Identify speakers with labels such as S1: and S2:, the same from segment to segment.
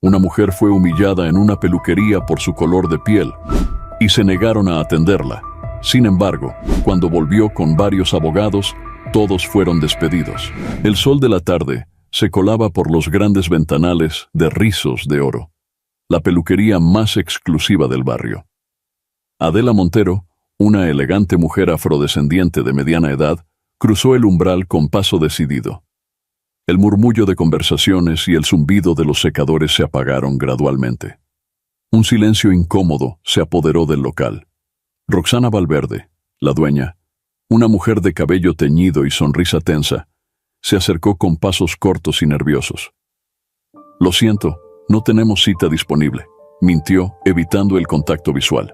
S1: Una mujer fue humillada en una peluquería por su color de piel y se negaron a atenderla. Sin embargo, cuando volvió con varios abogados, todos fueron despedidos. El sol de la tarde se colaba por los grandes ventanales de Rizos de Oro, la peluquería más exclusiva del barrio. Adela Montero, una elegante mujer afrodescendiente de mediana edad, cruzó el umbral con paso decidido. El murmullo de conversaciones y el zumbido de los secadores se apagaron gradualmente. Un silencio incómodo se apoderó del local. Roxana Valverde, la dueña, una mujer de cabello teñido y sonrisa tensa, se acercó con pasos cortos y nerviosos. «Lo siento, no tenemos cita disponible», mintió, evitando el contacto visual.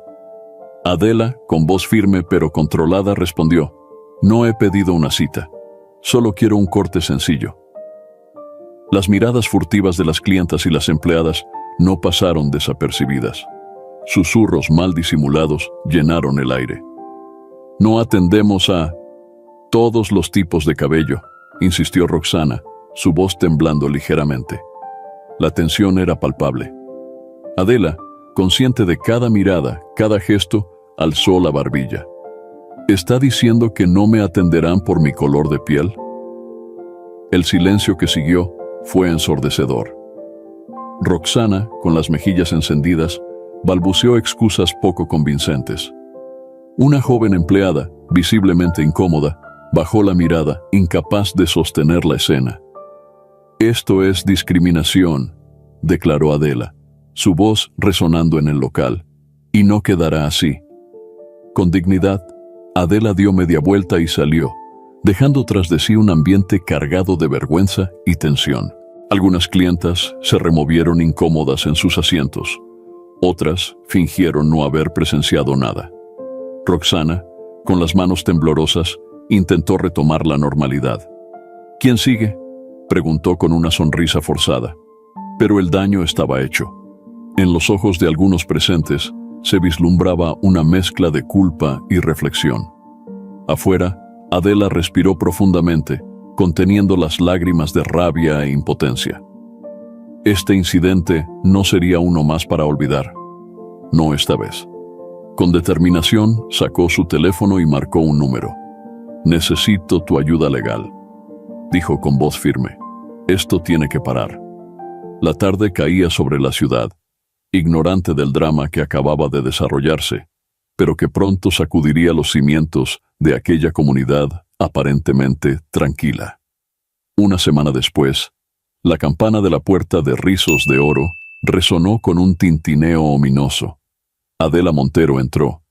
S1: Adela, con voz firme pero controlada, respondió: «No he pedido una cita, solo quiero un corte sencillo». Las miradas furtivas de las clientas y las empleadas no pasaron desapercibidas. Susurros mal disimulados llenaron el aire. «No atendemos a todos los tipos de cabello», insistió Roxana, su voz temblando ligeramente. La tensión era palpable. Adela, consciente de cada mirada, cada gesto, alzó la barbilla. «¿Está diciendo que no me atenderán por mi color de piel?». El silencio que siguió fue ensordecedor. Roxana, con las mejillas encendidas, balbuceó excusas poco convincentes. Una joven empleada, visiblemente incómoda, bajó la mirada, incapaz de sostener la escena. «Esto es discriminación», declaró Adela, su voz resonando en el local, «y no quedará así». Con dignidad, Adela dio media vuelta y salió, dejando tras de sí un ambiente cargado de vergüenza y tensión. Algunas clientas se removieron incómodas en sus asientos. Otras fingieron no haber presenciado nada. Roxana, con las manos temblorosas, intentó retomar la normalidad. «¿Quién sigue?», preguntó con una sonrisa forzada. Pero el daño estaba hecho. En los ojos de algunos presentes se vislumbraba una mezcla de culpa y reflexión. Afuera, Adela respiró profundamente, conteniendo las lágrimas de rabia e impotencia. Este incidente no sería uno más para olvidar. No esta vez. Con determinación, sacó su teléfono y marcó un número. «Necesito tu ayuda legal», dijo con voz firme. «Esto tiene que parar». La tarde caía sobre la ciudad, ignorante del drama que acababa de desarrollarse, pero que pronto sacudiría los cimientos de aquella comunidad aparentemente tranquila. Una semana después, la campana de la puerta de Rizos de Oro resonó con un tintineo ominoso. Adela Montero entró,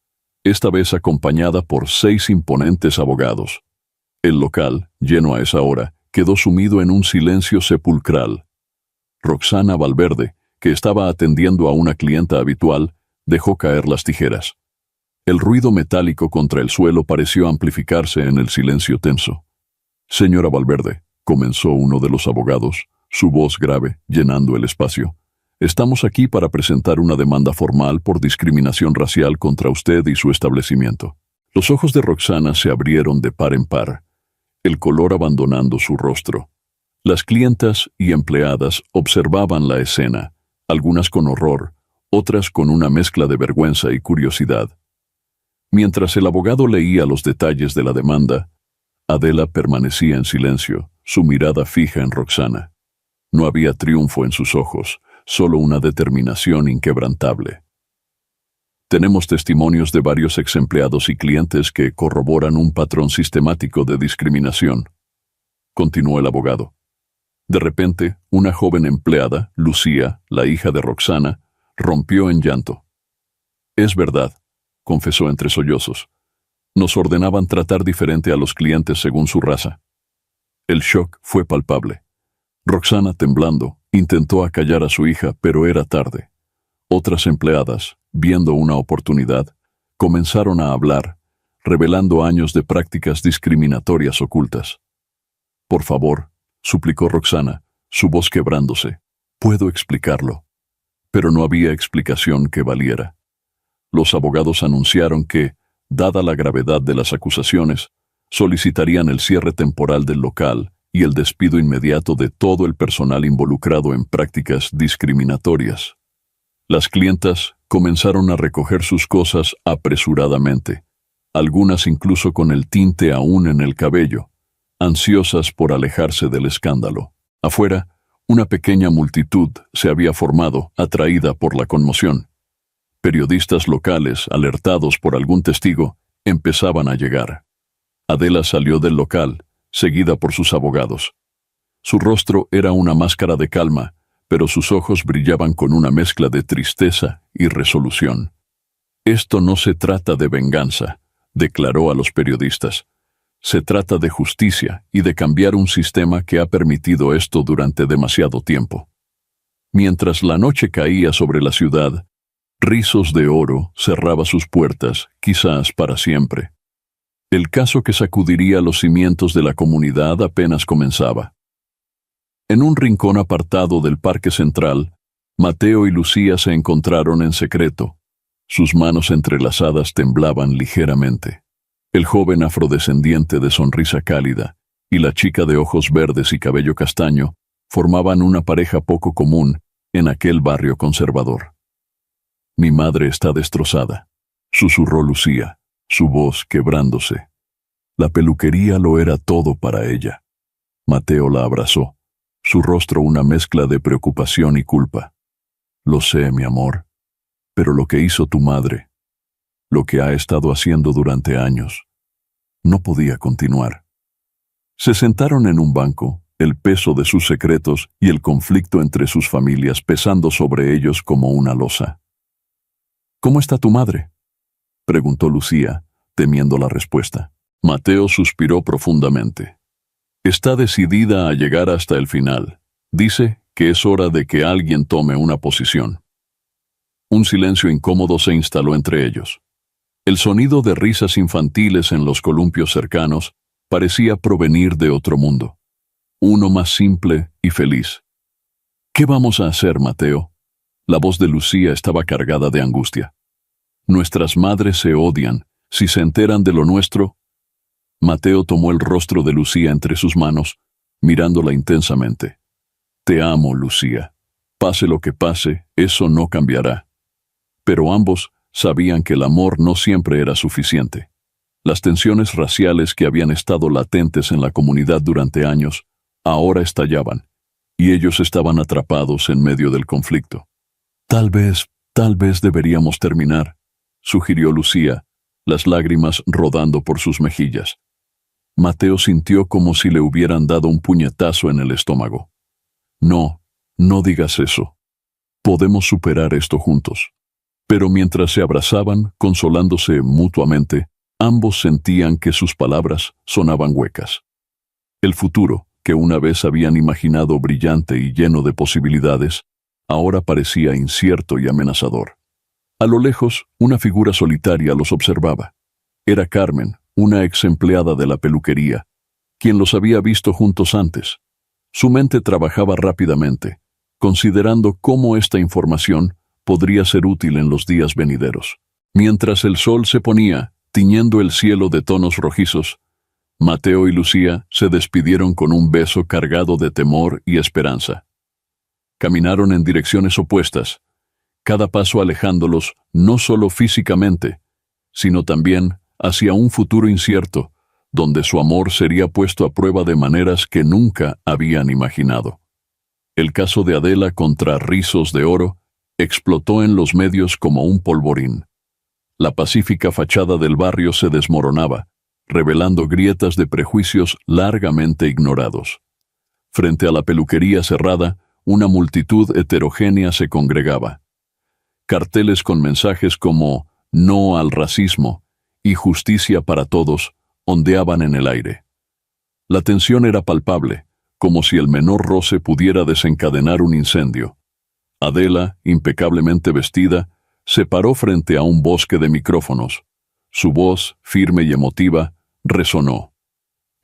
S1: esta vez acompañada por 6 imponentes abogados. El local, lleno a esa hora, quedó sumido en un silencio sepulcral. Roxana Valverde, que estaba atendiendo a una clienta habitual, dejó caer las tijeras. El ruido metálico contra el suelo pareció amplificarse en el silencio tenso. «Señora Valverde», comenzó uno de los abogados, su voz grave, llenando el espacio. «Estamos aquí para presentar una demanda formal por discriminación racial contra usted y su establecimiento». Los ojos de Roxana se abrieron de par en par, el color abandonando su rostro. Las clientas y empleadas observaban la escena, algunas con horror, otras con una mezcla de vergüenza y curiosidad. Mientras el abogado leía los detalles de la demanda, Adela permanecía en silencio, su mirada fija en Roxana. No había triunfo en sus ojos, solo una determinación inquebrantable. «Tenemos testimonios de varios exempleados y clientes que corroboran un patrón sistemático de discriminación», continuó el abogado. De repente, una joven empleada, Lucía, la hija de Roxana, rompió en llanto. «Es verdad», confesó entre sollozos. «Nos ordenaban tratar diferente a los clientes según su raza». El shock fue palpable. Roxana, temblando, intentó acallar a su hija, pero era tarde. Otras empleadas, viendo una oportunidad, comenzaron a hablar, revelando años de prácticas discriminatorias ocultas. «Por favor», suplicó Roxana, su voz quebrándose. «Puedo explicarlo». Pero no había explicación que valiera. Los abogados anunciaron que, dada la gravedad de las acusaciones, solicitarían el cierre temporal del local y el despido inmediato de todo el personal involucrado en prácticas discriminatorias. Las clientas comenzaron a recoger sus cosas apresuradamente, algunas incluso con el tinte aún en el cabello, ansiosas por alejarse del escándalo. Afuera, una pequeña multitud se había formado, atraída por la conmoción. Periodistas locales, alertados por algún testigo, empezaban a llegar. Adela salió del local, seguida por sus abogados. Su rostro era una máscara de calma, pero sus ojos brillaban con una mezcla de tristeza y resolución. «Esto no se trata de venganza», declaró a los periodistas. «Se trata de justicia y de cambiar un sistema que ha permitido esto durante demasiado tiempo». Mientras la noche caía sobre la ciudad, Rizos de Oro cerraba sus puertas, quizás para siempre. El caso que sacudiría los cimientos de la comunidad apenas comenzaba. En un rincón apartado del Parque Central, Mateo y Lucía se encontraron en secreto. Sus manos entrelazadas temblaban ligeramente. El joven afrodescendiente de sonrisa cálida y la chica de ojos verdes y cabello castaño formaban una pareja poco común en aquel barrio conservador. «Mi madre está destrozada», susurró Lucía, su voz quebrándose. La peluquería lo era todo para ella. Mateo la abrazó, su rostro una mezcla de preocupación y culpa. «Lo sé, mi amor, pero lo que hizo tu madre, lo que ha estado haciendo durante años, no podía continuar». Se sentaron en un banco, el peso de sus secretos y el conflicto entre sus familias pesando sobre ellos como una losa. «¿Cómo está tu madre?», preguntó Lucía, temiendo la respuesta. Mateo suspiró profundamente. «Está decidida a llegar hasta el final. Dice que es hora de que alguien tome una posición». Un silencio incómodo se instaló entre ellos. El sonido de risas infantiles en los columpios cercanos parecía provenir de otro mundo, uno más simple y feliz. «¿Qué vamos a hacer, Mateo?». La voz de Lucía estaba cargada de angustia. «Nuestras madres se odian. Si se enteran de lo nuestro». Mateo tomó el rostro de Lucía entre sus manos, mirándola intensamente. «Te amo, Lucía. Pase lo que pase, eso no cambiará». Pero ambos sabían que el amor no siempre era suficiente. Las tensiones raciales que habían estado latentes en la comunidad durante años, ahora estallaban, y ellos estaban atrapados en medio del conflicto. Tal vez deberíamos terminar», sugirió Lucía, las lágrimas rodando por sus mejillas. Mateo sintió como si le hubieran dado un puñetazo en el estómago. «No, no digas eso. Podemos superar esto juntos». Pero mientras se abrazaban, consolándose mutuamente, ambos sentían que sus palabras sonaban huecas. El futuro, que una vez habían imaginado brillante y lleno de posibilidades, ahora parecía incierto y amenazador. A lo lejos, una figura solitaria los observaba. Era Carmen, una ex empleada de la peluquería, quien los había visto juntos antes. Su mente trabajaba rápidamente, considerando cómo esta información podría ser útil en los días venideros. Mientras el sol se ponía, tiñendo el cielo de tonos rojizos, Mateo y Lucía se despidieron con un beso cargado de temor y esperanza. Caminaron en direcciones opuestas, cada paso alejándolos no solo físicamente, sino también hacia un futuro incierto, donde su amor sería puesto a prueba de maneras que nunca habían imaginado. El caso de Adela contra Rizos de Oro explotó en los medios como un polvorín. La pacífica fachada del barrio se desmoronaba, revelando grietas de prejuicios largamente ignorados. Frente a la peluquería cerrada, una multitud heterogénea se congregaba. Carteles con mensajes como «No al racismo» y «Justicia para todos» ondeaban en el aire. La tensión era palpable, como si el menor roce pudiera desencadenar un incendio. Adela, impecablemente vestida, se paró frente a un bosque de micrófonos. Su voz, firme y emotiva, resonó.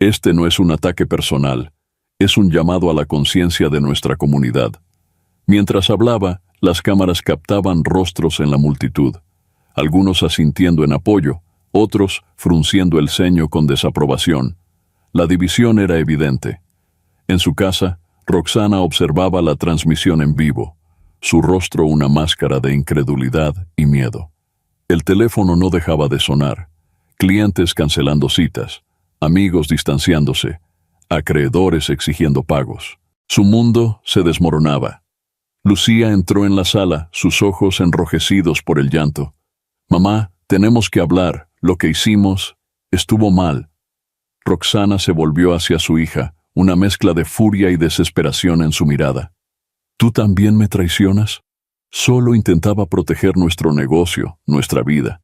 S1: «Este no es un ataque personal, es un llamado a la conciencia de nuestra comunidad». Mientras hablaba, las cámaras captaban rostros en la multitud, algunos asintiendo en apoyo, otros frunciendo el ceño con desaprobación. La división era evidente. En su casa, Roxana observaba la transmisión en vivo, su rostro una máscara de incredulidad y miedo. El teléfono no dejaba de sonar, clientes cancelando citas, amigos distanciándose, acreedores exigiendo pagos. Su mundo se desmoronaba. Lucía entró en la sala, sus ojos enrojecidos por el llanto. «Mamá, tenemos que hablar. Lo que hicimos estuvo mal». Roxana se volvió hacia su hija, una mezcla de furia y desesperación en su mirada. «¿Tú también me traicionas?» Solo intentaba proteger nuestro negocio, nuestra vida.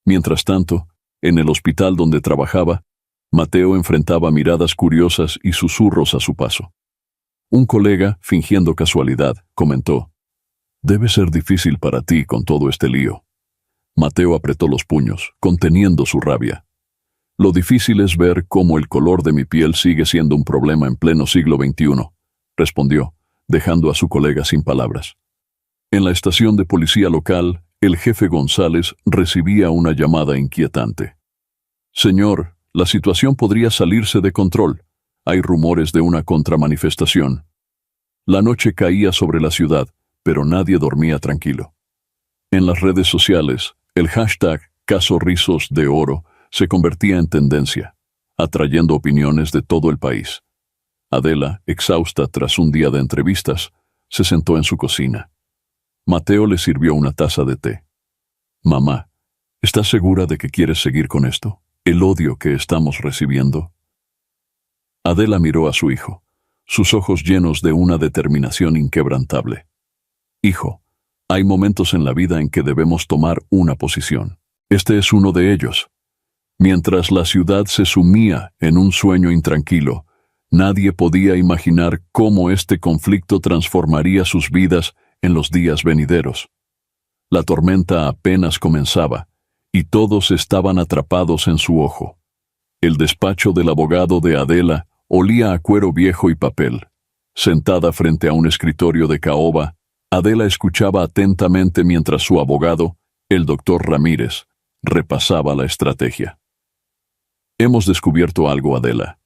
S1: Mientras tanto, en el hospital donde trabajaba, Mateo enfrentaba miradas curiosas y susurros a su paso. Un colega, fingiendo casualidad, comentó: «Debe ser difícil para ti con todo este lío». Mateo apretó los puños, conteniendo su rabia. «Lo difícil es ver cómo el color de mi piel sigue siendo un problema en pleno siglo XXI», respondió, dejando a su colega sin palabras. En la estación de policía local, el jefe González recibía una llamada inquietante. «Señor, la situación podría salirse de control. Hay rumores de una contramanifestación». La noche caía sobre la ciudad, pero nadie dormía tranquilo. En las redes sociales, el hashtag Caso Rizos de Oro se convertía en tendencia, atrayendo opiniones de todo el país. Adela, exhausta tras un día de entrevistas, se sentó en su cocina. Mateo le sirvió una taza de té. «Mamá, ¿estás segura de que quieres seguir con esto? ¿El odio que estamos recibiendo?» Adela miró a su hijo, sus ojos llenos de una determinación inquebrantable. «Hijo, hay momentos en la vida en que debemos tomar una posición. Este es uno de ellos». Mientras la ciudad se sumía en un sueño intranquilo, nadie podía imaginar cómo este conflicto transformaría sus vidas en los días venideros. La tormenta apenas comenzaba, y todos estaban atrapados en su ojo. El despacho del abogado de Adela olía a cuero viejo y papel. Sentada frente a un escritorio de caoba, Adela escuchaba atentamente mientras su abogado, el doctor Ramírez, repasaba la estrategia. «Hemos descubierto algo, Adela»,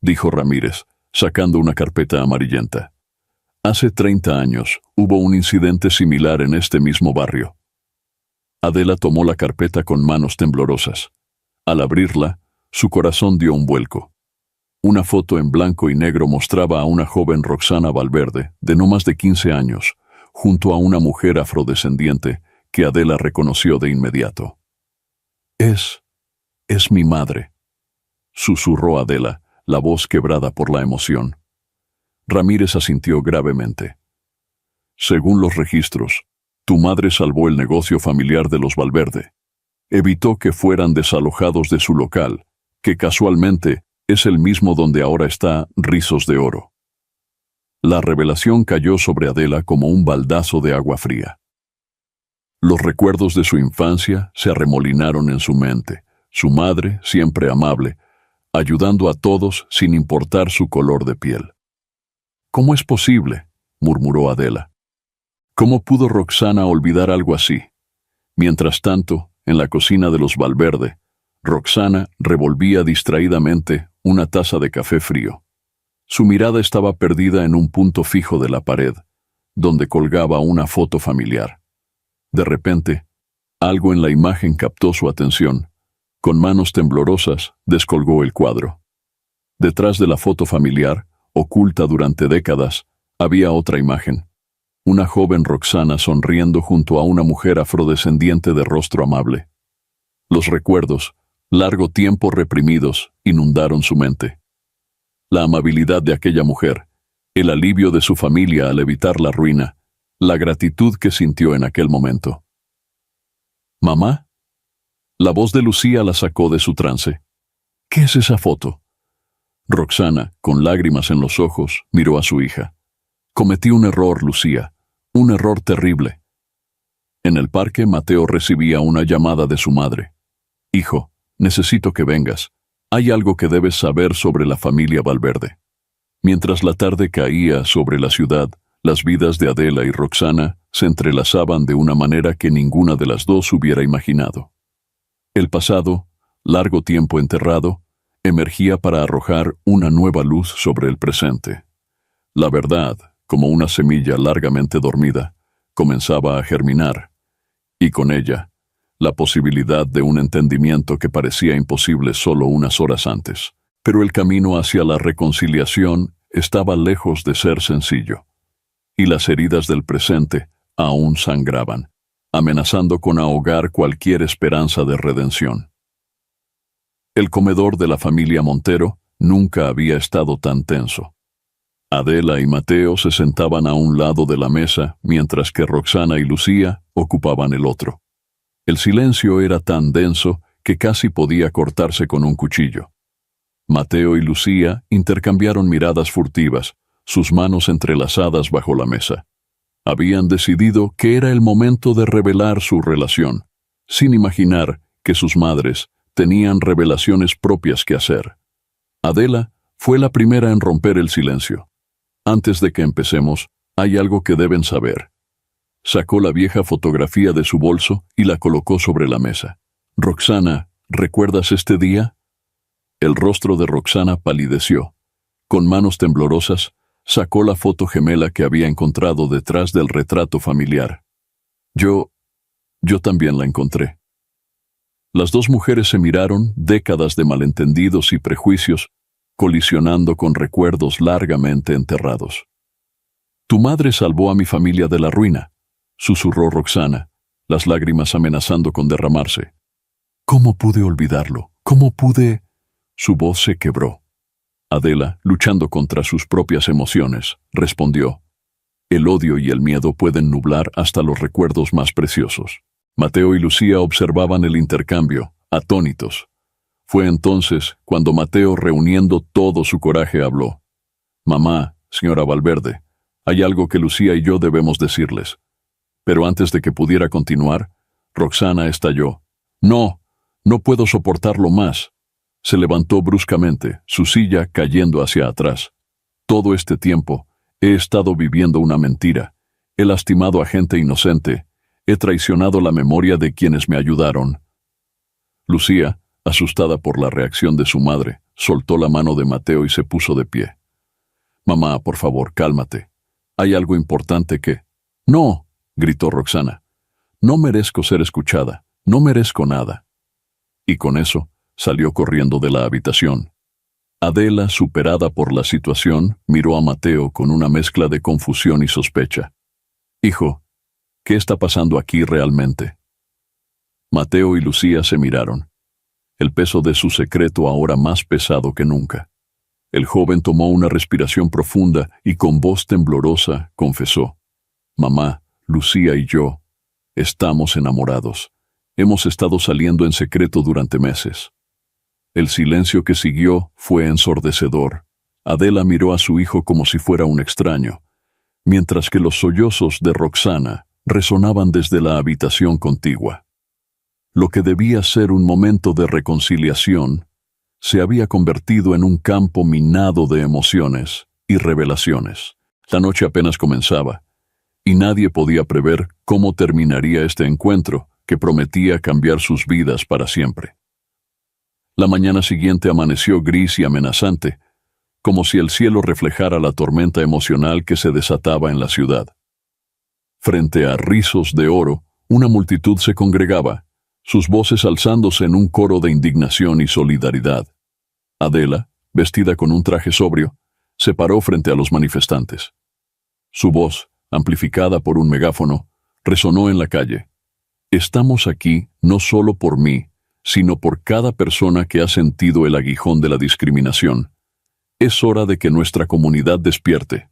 S1: dijo Ramírez, sacando una carpeta amarillenta. «Hace 30 años hubo un incidente similar en este mismo barrio». Adela tomó la carpeta con manos temblorosas. Al abrirla, su corazón dio un vuelco. Una foto en blanco y negro mostraba a una joven Roxana Valverde, de no más de 15 años, junto a una mujer afrodescendiente que Adela reconoció de inmediato. Es mi madre», susurró Adela, la voz quebrada por la emoción. Ramírez asintió gravemente. «Según los registros, tu madre salvó el negocio familiar de los Valverde. Evitó que fueran desalojados de su local, que casualmente es el mismo donde ahora está Rizos de Oro». La revelación cayó sobre Adela como un baldazo de agua fría. Los recuerdos de su infancia se arremolinaron en su mente, su madre, siempre amable, ayudando a todos sin importar su color de piel. «¿Cómo es posible?», murmuró Adela. «¿Cómo pudo Roxana olvidar algo así?». Mientras tanto, en la cocina de los Valverde, Roxana revolvía distraídamente una taza de café frío. Su mirada estaba perdida en un punto fijo de la pared, donde colgaba una foto familiar. De repente, algo en la imagen captó su atención. Con manos temblorosas, descolgó el cuadro. Detrás de la foto familiar, oculta durante décadas, había otra imagen. Una joven Roxana sonriendo junto a una mujer afrodescendiente de rostro amable. Los recuerdos, largo tiempo reprimidos, inundaron su mente. La amabilidad de aquella mujer, el alivio de su familia al evitar la ruina, la gratitud que sintió en aquel momento. «¿Mamá?». La voz de Lucía la sacó de su trance. «¿Qué es esa foto?». Roxana, con lágrimas en los ojos, miró a su hija. «Cometí un error, Lucía, un error terrible». En el parque, Mateo recibía una llamada de su madre. «Hijo, necesito que vengas. Hay algo que debes saber sobre la familia Valverde». Mientras la tarde caía sobre la ciudad, las vidas de Adela y Roxana se entrelazaban de una manera que ninguna de las dos hubiera imaginado. El pasado, largo tiempo enterrado, emergía para arrojar una nueva luz sobre el presente. La verdad, como una semilla largamente dormida, comenzaba a germinar, y con ella, la posibilidad de un entendimiento que parecía imposible solo unas horas antes. Pero el camino hacia la reconciliación estaba lejos de ser sencillo, y las heridas del presente aún sangraban, amenazando con ahogar cualquier esperanza de redención. El comedor de la familia Montero nunca había estado tan tenso. Adela y Mateo se sentaban a un lado de la mesa, mientras que Roxana y Lucía ocupaban el otro. El silencio era tan denso que casi podía cortarse con un cuchillo. Mateo y Lucía intercambiaron miradas furtivas, sus manos entrelazadas bajo la mesa. Habían decidido que era el momento de revelar su relación, sin imaginar que sus madres tenían revelaciones propias que hacer. Adela fue la primera en romper el silencio. Antes de que empecemos, hay algo que deben saber. Sacó la vieja fotografía de su bolso y la colocó sobre la mesa. Roxana, ¿recuerdas este día? El rostro de Roxana palideció. Con manos temblorosas, sacó la foto gemela que había encontrado detrás del retrato familiar. Yo también la encontré. Las dos mujeres se miraron, décadas de malentendidos y prejuicios, colisionando con recuerdos largamente enterrados. Tu madre salvó a mi familia de la ruina, susurró Roxana, las lágrimas amenazando con derramarse. ¿Cómo pude olvidarlo? ¿Cómo pude...? Su voz se quebró. Adela, luchando contra sus propias emociones, respondió. El odio y el miedo pueden nublar hasta los recuerdos más preciosos. Mateo y Lucía observaban el intercambio, atónitos. Fue entonces cuando Mateo, reuniendo todo su coraje, habló. Mamá, señora Valverde, hay algo que Lucía y yo debemos decirles. Pero antes de que pudiera continuar, Roxana estalló. No puedo soportarlo más. Se levantó bruscamente, su silla cayendo hacia atrás. Todo este tiempo he estado viviendo una mentira. He lastimado a gente inocente. He traicionado la memoria de quienes me ayudaron. Lucía, asustada por la reacción de su madre, soltó la mano de Mateo y se puso de pie. Mamá, por favor, cálmate. Hay algo importante que... No, gritó Roxana. No merezco ser escuchada. No merezco nada. Y con eso, salió corriendo de la habitación. Adela, superada por la situación, miró a Mateo con una mezcla de confusión y sospecha. Hijo, ¿qué está pasando aquí realmente? Mateo y Lucía se miraron. El peso de su secreto ahora más pesado que nunca. El joven tomó una respiración profunda y con voz temblorosa confesó. Mamá, Lucía y yo estamos enamorados. Hemos estado saliendo en secreto durante meses. El silencio que siguió fue ensordecedor. Adela miró a su hijo como si fuera un extraño, mientras que los sollozos de Roxana resonaban desde la habitación contigua. Lo que debía ser un momento de reconciliación se había convertido en un campo minado de emociones y revelaciones. La noche apenas comenzaba, y nadie podía prever cómo terminaría este encuentro que prometía cambiar sus vidas para siempre. La mañana siguiente amaneció gris y amenazante, como si el cielo reflejara la tormenta emocional que se desataba en la ciudad. Frente a rizos de oro, una multitud se congregaba, sus voces alzándose en un coro de indignación y solidaridad. Adela, vestida con un traje sobrio, se paró frente a los manifestantes. Su voz, amplificada por un megáfono, resonó en la calle. Estamos aquí no solo por mí, sino por cada persona que ha sentido el aguijón de la discriminación. Es hora de que nuestra comunidad despierte.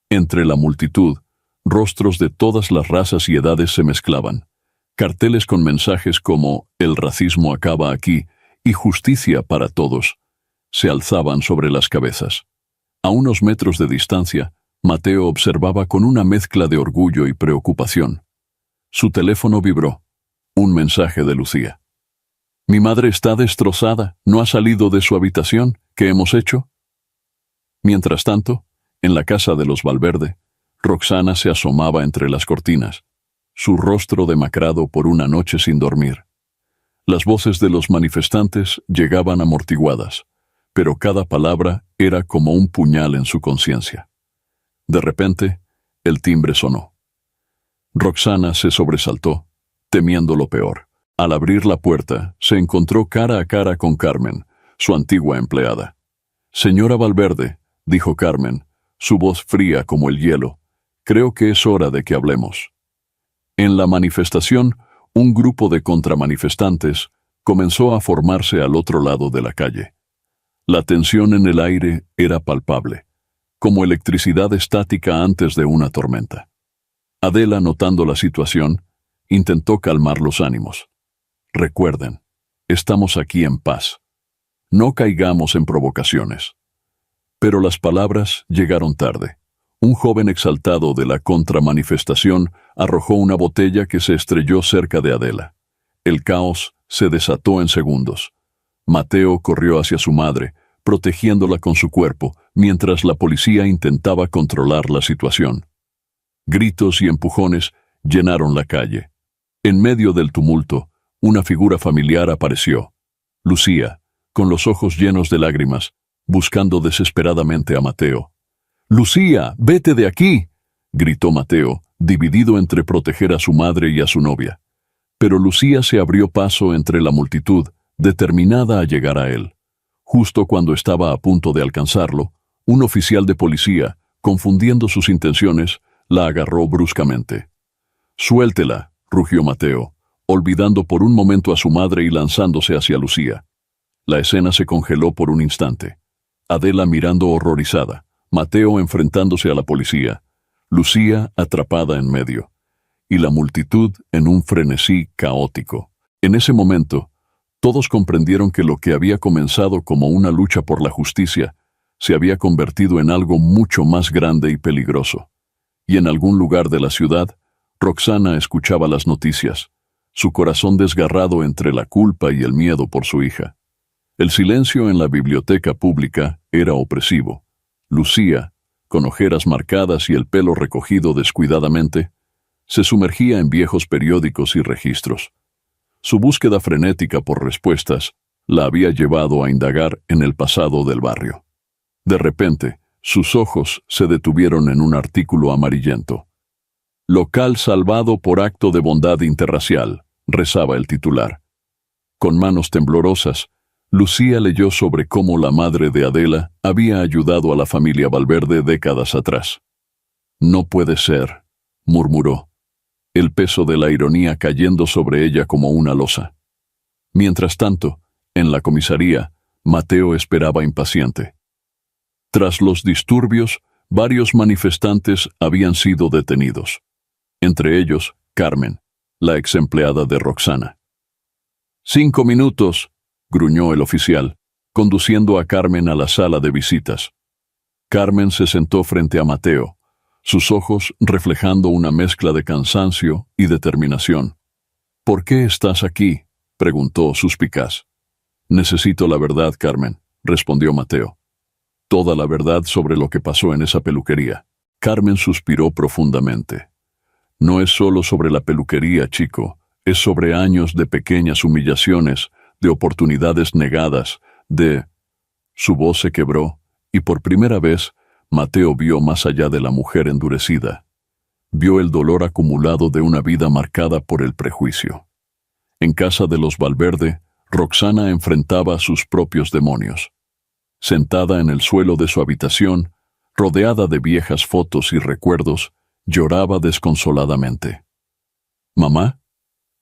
S1: Entre la multitud, rostros de todas las razas y edades se mezclaban. Carteles con mensajes como «El racismo acaba aquí» y «Justicia para todos» se alzaban sobre las cabezas. A unos metros de distancia, Mateo observaba con una mezcla de orgullo y preocupación. Su teléfono vibró. Un mensaje de Lucía. «Mi madre está destrozada, no ha salido de su habitación. ¿Qué hemos hecho?» Mientras tanto, en la casa de los Valverde, Roxana se asomaba entre las cortinas, su rostro demacrado por una noche sin dormir. Las voces de los manifestantes llegaban amortiguadas, pero cada palabra era como un puñal en su conciencia. De repente, el timbre sonó. Roxana se sobresaltó, temiendo lo peor. Al abrir la puerta, se encontró cara a cara con Carmen, su antigua empleada. «Señora Valverde», dijo Carmen, su voz fría como el hielo, «creo que es hora de que hablemos». En la manifestación, un grupo de contramanifestantes comenzó a formarse al otro lado de la calle. La tensión en el aire era palpable, como electricidad estática antes de una tormenta. Adela, notando la situación, intentó calmar los ánimos. «Recuerden, estamos aquí en paz. No caigamos en provocaciones». Pero las palabras llegaron tarde. Un joven exaltado de la contramanifestación arrojó una botella que se estrelló cerca de Adela. El caos se desató en segundos. Mateo corrió hacia su madre, protegiéndola con su cuerpo, mientras la policía intentaba controlar la situación. Gritos y empujones llenaron la calle. En medio del tumulto, una figura familiar apareció. Lucía, con los ojos llenos de lágrimas, buscando desesperadamente a Mateo. «Lucía, vete de aquí», gritó Mateo, dividido entre proteger a su madre y a su novia. Pero Lucía se abrió paso entre la multitud, determinada a llegar a él. Justo cuando estaba a punto de alcanzarlo, un oficial de policía, confundiendo sus intenciones, la agarró bruscamente. «Suéltela», rugió Mateo, olvidando por un momento a su madre y lanzándose hacia Lucía. La escena se congeló por un instante. Adela mirando horrorizada, Mateo enfrentándose a la policía, Lucía atrapada en medio, y la multitud en un frenesí caótico. En ese momento, todos comprendieron que lo que había comenzado como una lucha por la justicia se había convertido en algo mucho más grande y peligroso. Y en algún lugar de la ciudad, Roxana escuchaba las noticias, su corazón desgarrado entre la culpa y el miedo por su hija. El silencio en la biblioteca pública era opresivo. Lucía, con ojeras marcadas y el pelo recogido descuidadamente, se sumergía en viejos periódicos y registros. Su búsqueda frenética por respuestas la había llevado a indagar en el pasado del barrio. De repente, sus ojos se detuvieron en un artículo amarillento. «Local salvado por acto de bondad interracial», rezaba el titular. Con manos temblorosas, Lucía leyó sobre cómo la madre de Adela había ayudado a la familia Valverde décadas atrás. «No puede ser», murmuró, el peso de la ironía cayendo sobre ella como una losa. Mientras tanto, en la comisaría, Mateo esperaba impaciente. Tras los disturbios, varios manifestantes habían sido detenidos. Entre ellos, Carmen, la ex empleada de Roxana. «5 minutos», gruñó el oficial, conduciendo a Carmen a la sala de visitas. Carmen se sentó frente a Mateo, sus ojos reflejando una mezcla de cansancio y determinación. «¿Por qué estás aquí?», preguntó suspicaz. «Necesito la verdad, Carmen», respondió Mateo. «Toda la verdad sobre lo que pasó en esa peluquería». Carmen suspiró profundamente. «No es solo sobre la peluquería, chico, es sobre años de pequeñas humillaciones, de oportunidades negadas, de...». Su voz se quebró, y por primera vez, Mateo vio más allá de la mujer endurecida. Vio el dolor acumulado de una vida marcada por el prejuicio. En casa de los Valverde, Roxana enfrentaba a sus propios demonios. Sentada en el suelo de su habitación, rodeada de viejas fotos y recuerdos, lloraba desconsoladamente. «¿Mamá?».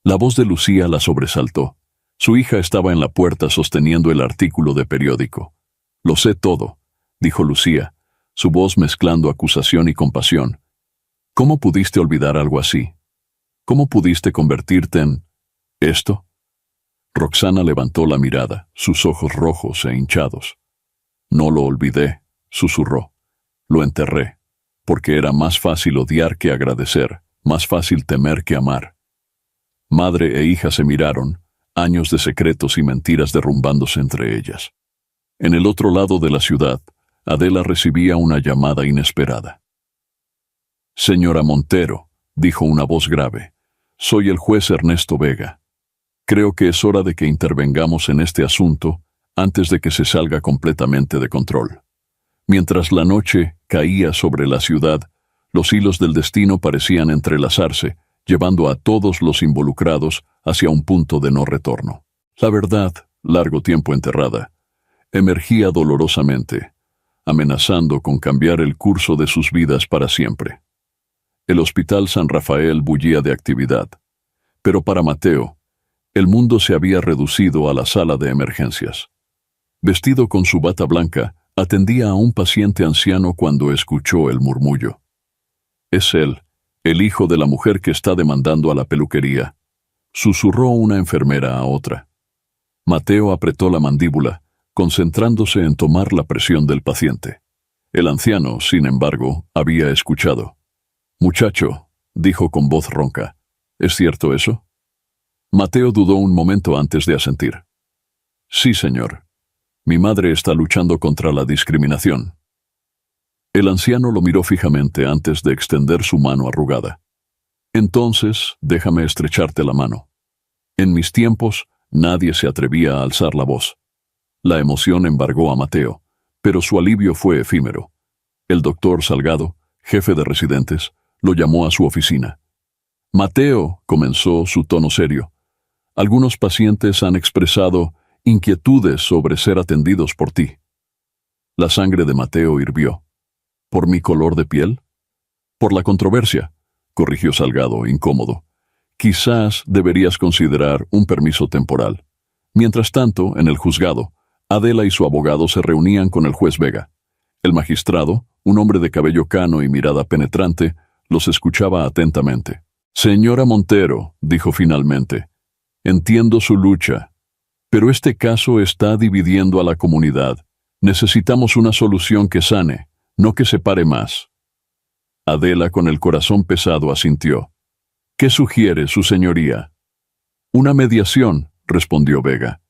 S1: La voz de Lucía la sobresaltó. Su hija estaba en la puerta sosteniendo el artículo de periódico. «Lo sé todo», dijo Lucía, su voz mezclando acusación y compasión. «¿Cómo pudiste olvidar algo así? ¿Cómo pudiste convertirte en... esto?». Roxana levantó la mirada, sus ojos rojos e hinchados. «No lo olvidé», susurró. «Lo enterré, porque era más fácil odiar que agradecer, más fácil temer que amar». Madre e hija se miraron, años de secretos y mentiras derrumbándose entre ellas. En el otro lado de la ciudad, Adela recibía una llamada inesperada. «Señora Montero», dijo una voz grave, «soy el juez Ernesto Vega. Creo que es hora de que intervengamos en este asunto antes de que se salga completamente de control. Mientras la noche caía sobre la ciudad, los hilos del destino parecían entrelazarse, llevando a todos los involucrados hacia un punto de no retorno. La verdad, largo tiempo enterrada, emergía dolorosamente, amenazando con cambiar el curso de sus vidas para siempre. El Hospital San Rafael bullía de actividad, pero para Mateo, el mundo se había reducido a la sala de emergencias. Vestido con su bata blanca, atendía a un paciente anciano cuando escuchó el murmullo. «Es él, el hijo de la mujer que está demandando a la peluquería», susurró una enfermera a otra. Mateo apretó la mandíbula, concentrándose en tomar la presión del paciente. El anciano, sin embargo, había escuchado. «Muchacho», dijo con voz ronca, «¿es cierto eso?» Mateo dudó un momento antes de asentir. «Sí, señor. Mi madre está luchando contra la discriminación». El anciano lo miró fijamente antes de extender su mano arrugada. «Entonces, déjame estrecharte la mano. En mis tiempos, nadie se atrevía a alzar la voz». La emoción embargó a Mateo, pero su alivio fue efímero. El doctor Salgado, jefe de residentes, lo llamó a su oficina. «Mateo», comenzó su tono serio, «algunos pacientes han expresado inquietudes sobre ser atendidos por ti». La sangre de Mateo hirvió. «¿Por mi color de piel?» «Por la controversia», corrigió Salgado, incómodo. «Quizás deberías considerar un permiso temporal». Mientras tanto, en el juzgado, Adela y su abogado se reunían con el juez Vega. El magistrado, un hombre de cabello cano y mirada penetrante, los escuchaba atentamente. «Señora Montero», dijo finalmente, «entiendo su lucha, pero este caso está dividiendo a la comunidad. Necesitamos una solución que sane, no que separe más». Adela, con el corazón pesado, asintió. «¿Qué sugiere, su señoría?» «Una mediación», respondió Vega.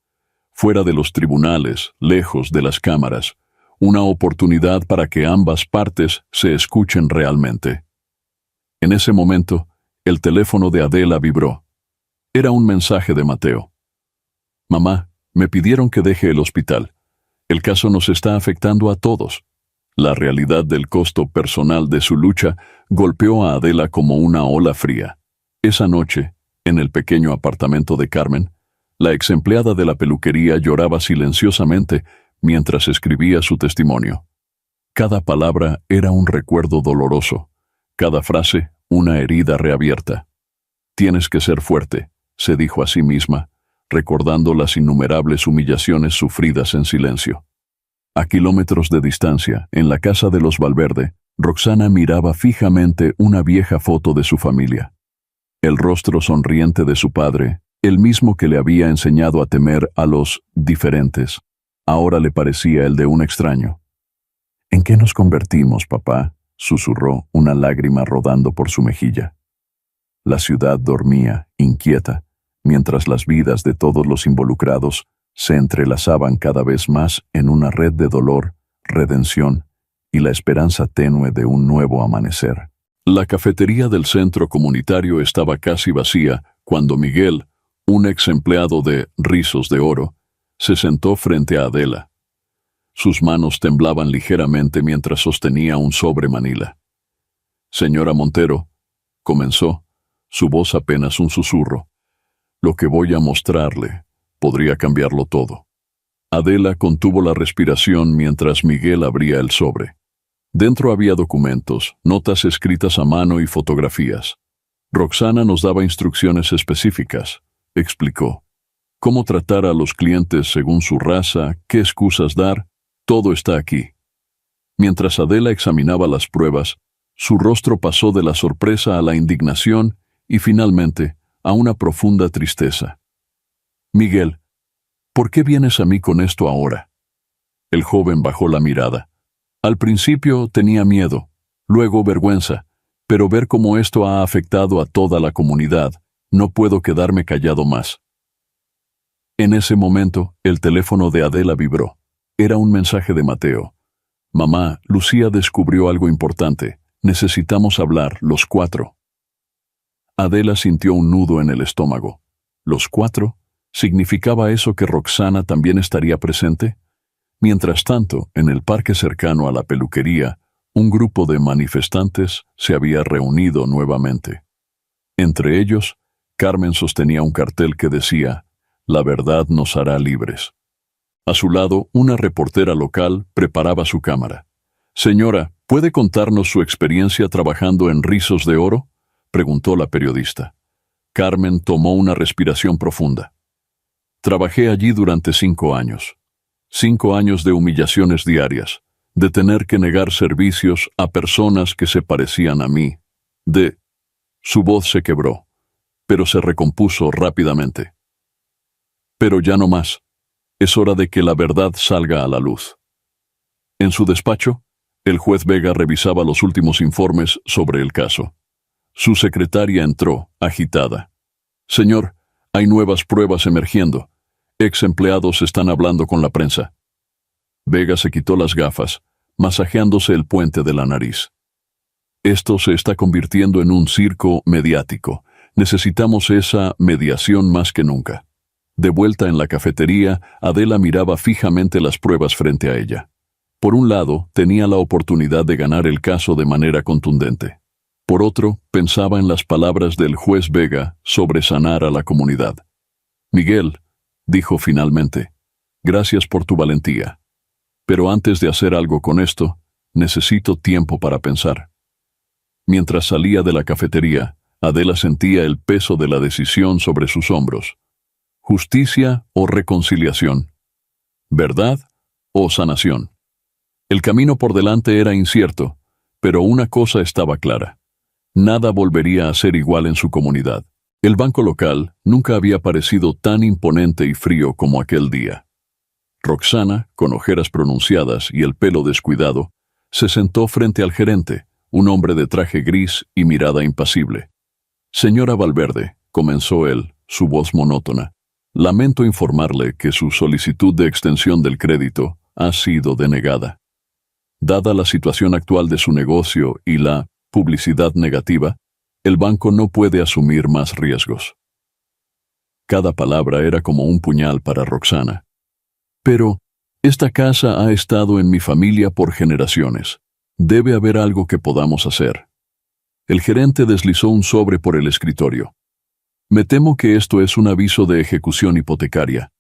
S1: «Fuera de los tribunales, lejos de las cámaras, una oportunidad para que ambas partes se escuchen realmente». En ese momento, el teléfono de Adela vibró. Era un mensaje de Mateo. «Mamá, me pidieron que deje el hospital. El caso nos está afectando a todos». La realidad del costo personal de su lucha golpeó a Adela como una ola fría. Esa noche, en el pequeño apartamento de Carmen, la exempleada de la peluquería lloraba silenciosamente mientras escribía su testimonio. Cada palabra era un recuerdo doloroso, cada frase una herida reabierta. «Tienes que ser fuerte», se dijo a sí misma, recordando las innumerables humillaciones sufridas en silencio. A kilómetros de distancia, en la casa de los Valverde, Roxana miraba fijamente una vieja foto de su familia. El rostro sonriente de su padre, el mismo que le había enseñado a temer a los diferentes, ahora le parecía el de un extraño. «¿En qué nos convertimos, papá?», susurró, una lágrima rodando por su mejilla. La ciudad dormía, inquieta, mientras las vidas de todos los involucrados se entrelazaban cada vez más en una red de dolor, redención y la esperanza tenue de un nuevo amanecer. La cafetería del centro comunitario estaba casi vacía cuando Miguel, un ex empleado de Rizos de Oro, se sentó frente a Adela. Sus manos temblaban ligeramente mientras sostenía un sobre manila. «Señora Montero», comenzó, su voz apenas un susurro, «lo que voy a mostrarle podría cambiarlo todo». Adela contuvo la respiración mientras Miguel abría el sobre. Dentro había documentos, notas escritas a mano y fotografías. Roxana nos daba instrucciones específicas, explicó. Cómo tratar a los clientes según su raza, qué excusas dar, todo está aquí. Mientras Adela examinaba las pruebas, su rostro pasó de la sorpresa a la indignación y finalmente a una profunda tristeza. «Miguel, ¿por qué vienes a mí con esto ahora?» El joven bajó la mirada. Al principio tenía miedo, luego vergüenza, pero ver cómo esto ha afectado a toda la comunidad, no puedo quedarme callado más. En ese momento, el teléfono de Adela vibró. Era un mensaje de Mateo. «Mamá, Lucía descubrió algo importante. Necesitamos hablar, los cuatro». Adela sintió un nudo en el estómago. ¿Los cuatro? ¿Significaba eso que Roxana también estaría presente? Mientras tanto, en el parque cercano a la peluquería, un grupo de manifestantes se había reunido nuevamente. Entre ellos, Carmen sostenía un cartel que decía: «La verdad nos hará libres». A su lado, una reportera local preparaba su cámara. «Señora, ¿puede contarnos su experiencia trabajando en Rizos de Oro?», preguntó la periodista. Carmen tomó una respiración profunda. «Trabajé allí durante 5 años. 5 años de humillaciones diarias, de tener que negar servicios a personas que se parecían a mí, de...». Su voz se quebró, pero se recompuso rápidamente. «Pero ya no más. Es hora de que la verdad salga a la luz». En su despacho, el juez Vega revisaba los últimos informes sobre el caso. Su secretaria entró, agitada. «Señor, hay nuevas pruebas emergiendo. Ex empleados están hablando con la prensa». Vega se quitó las gafas, masajeándose el puente de la nariz. «Esto se está convirtiendo en un circo mediático. Necesitamos esa mediación más que nunca». De vuelta en la cafetería, Adela miraba fijamente las pruebas frente a ella. Por un lado, tenía la oportunidad de ganar el caso de manera contundente. Por otro, pensaba en las palabras del juez Vega sobre sanar a la comunidad. «Miguel», dijo finalmente, «gracias por tu valentía. Pero antes de hacer algo con esto, necesito tiempo para pensar». Mientras salía de la cafetería, Adela sentía el peso de la decisión sobre sus hombros. ¿Justicia o reconciliación? ¿Verdad o sanación? El camino por delante era incierto, pero una cosa estaba clara: nada volvería a ser igual en su comunidad. El banco local nunca había parecido tan imponente y frío como aquel día. Roxana, con ojeras pronunciadas y el pelo descuidado, se sentó frente al gerente, un hombre de traje gris y mirada impasible. «Señora Valverde», comenzó él, su voz monótona, «lamento informarle que su solicitud de extensión del crédito ha sido denegada. Dada la situación actual de su negocio y la publicidad negativa, el banco no puede asumir más riesgos». Cada palabra era como un puñal para Roxana. «Pero esta casa ha estado en mi familia por generaciones. Debe haber algo que podamos hacer». El gerente deslizó un sobre por el escritorio. «Me temo que esto es un aviso de ejecución hipotecaria.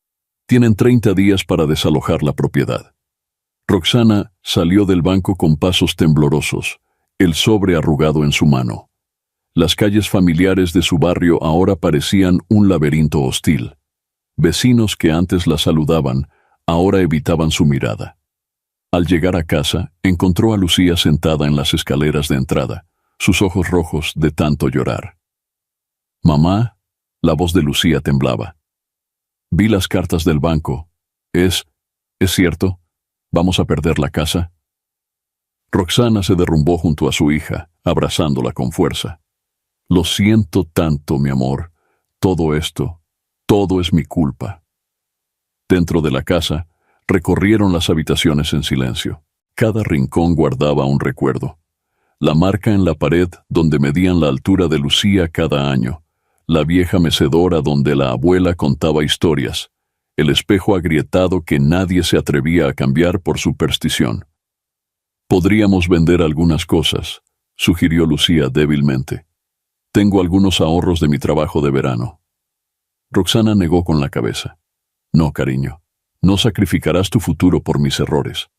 S1: Tienen 30 días para desalojar la propiedad». Roxana salió del banco con pasos temblorosos, el sobre arrugado en su mano. Las calles familiares de su barrio ahora parecían un laberinto hostil. Vecinos que antes la saludaban, ahora evitaban su mirada. Al llegar a casa, encontró a Lucía sentada en las escaleras de entrada, sus ojos rojos de tanto llorar. «Mamá», la voz de Lucía temblaba. «Vi las cartas del banco. ¿Es cierto? ¿Vamos a perder la casa?». Roxana se derrumbó junto a su hija, abrazándola con fuerza. «Lo siento tanto, mi amor. Todo es mi culpa». Dentro de la casa, recorrieron las habitaciones en silencio. Cada rincón guardaba un recuerdo. La marca en la pared donde medían la altura de Lucía cada año, la vieja mecedora donde la abuela contaba historias, el espejo agrietado que nadie se atrevía a cambiar por superstición. «Podríamos vender algunas cosas», sugirió Lucía débilmente. «Tengo algunos ahorros de mi trabajo de verano». Roxana negó con la cabeza. «No, cariño, no sacrificarás tu futuro por mis errores».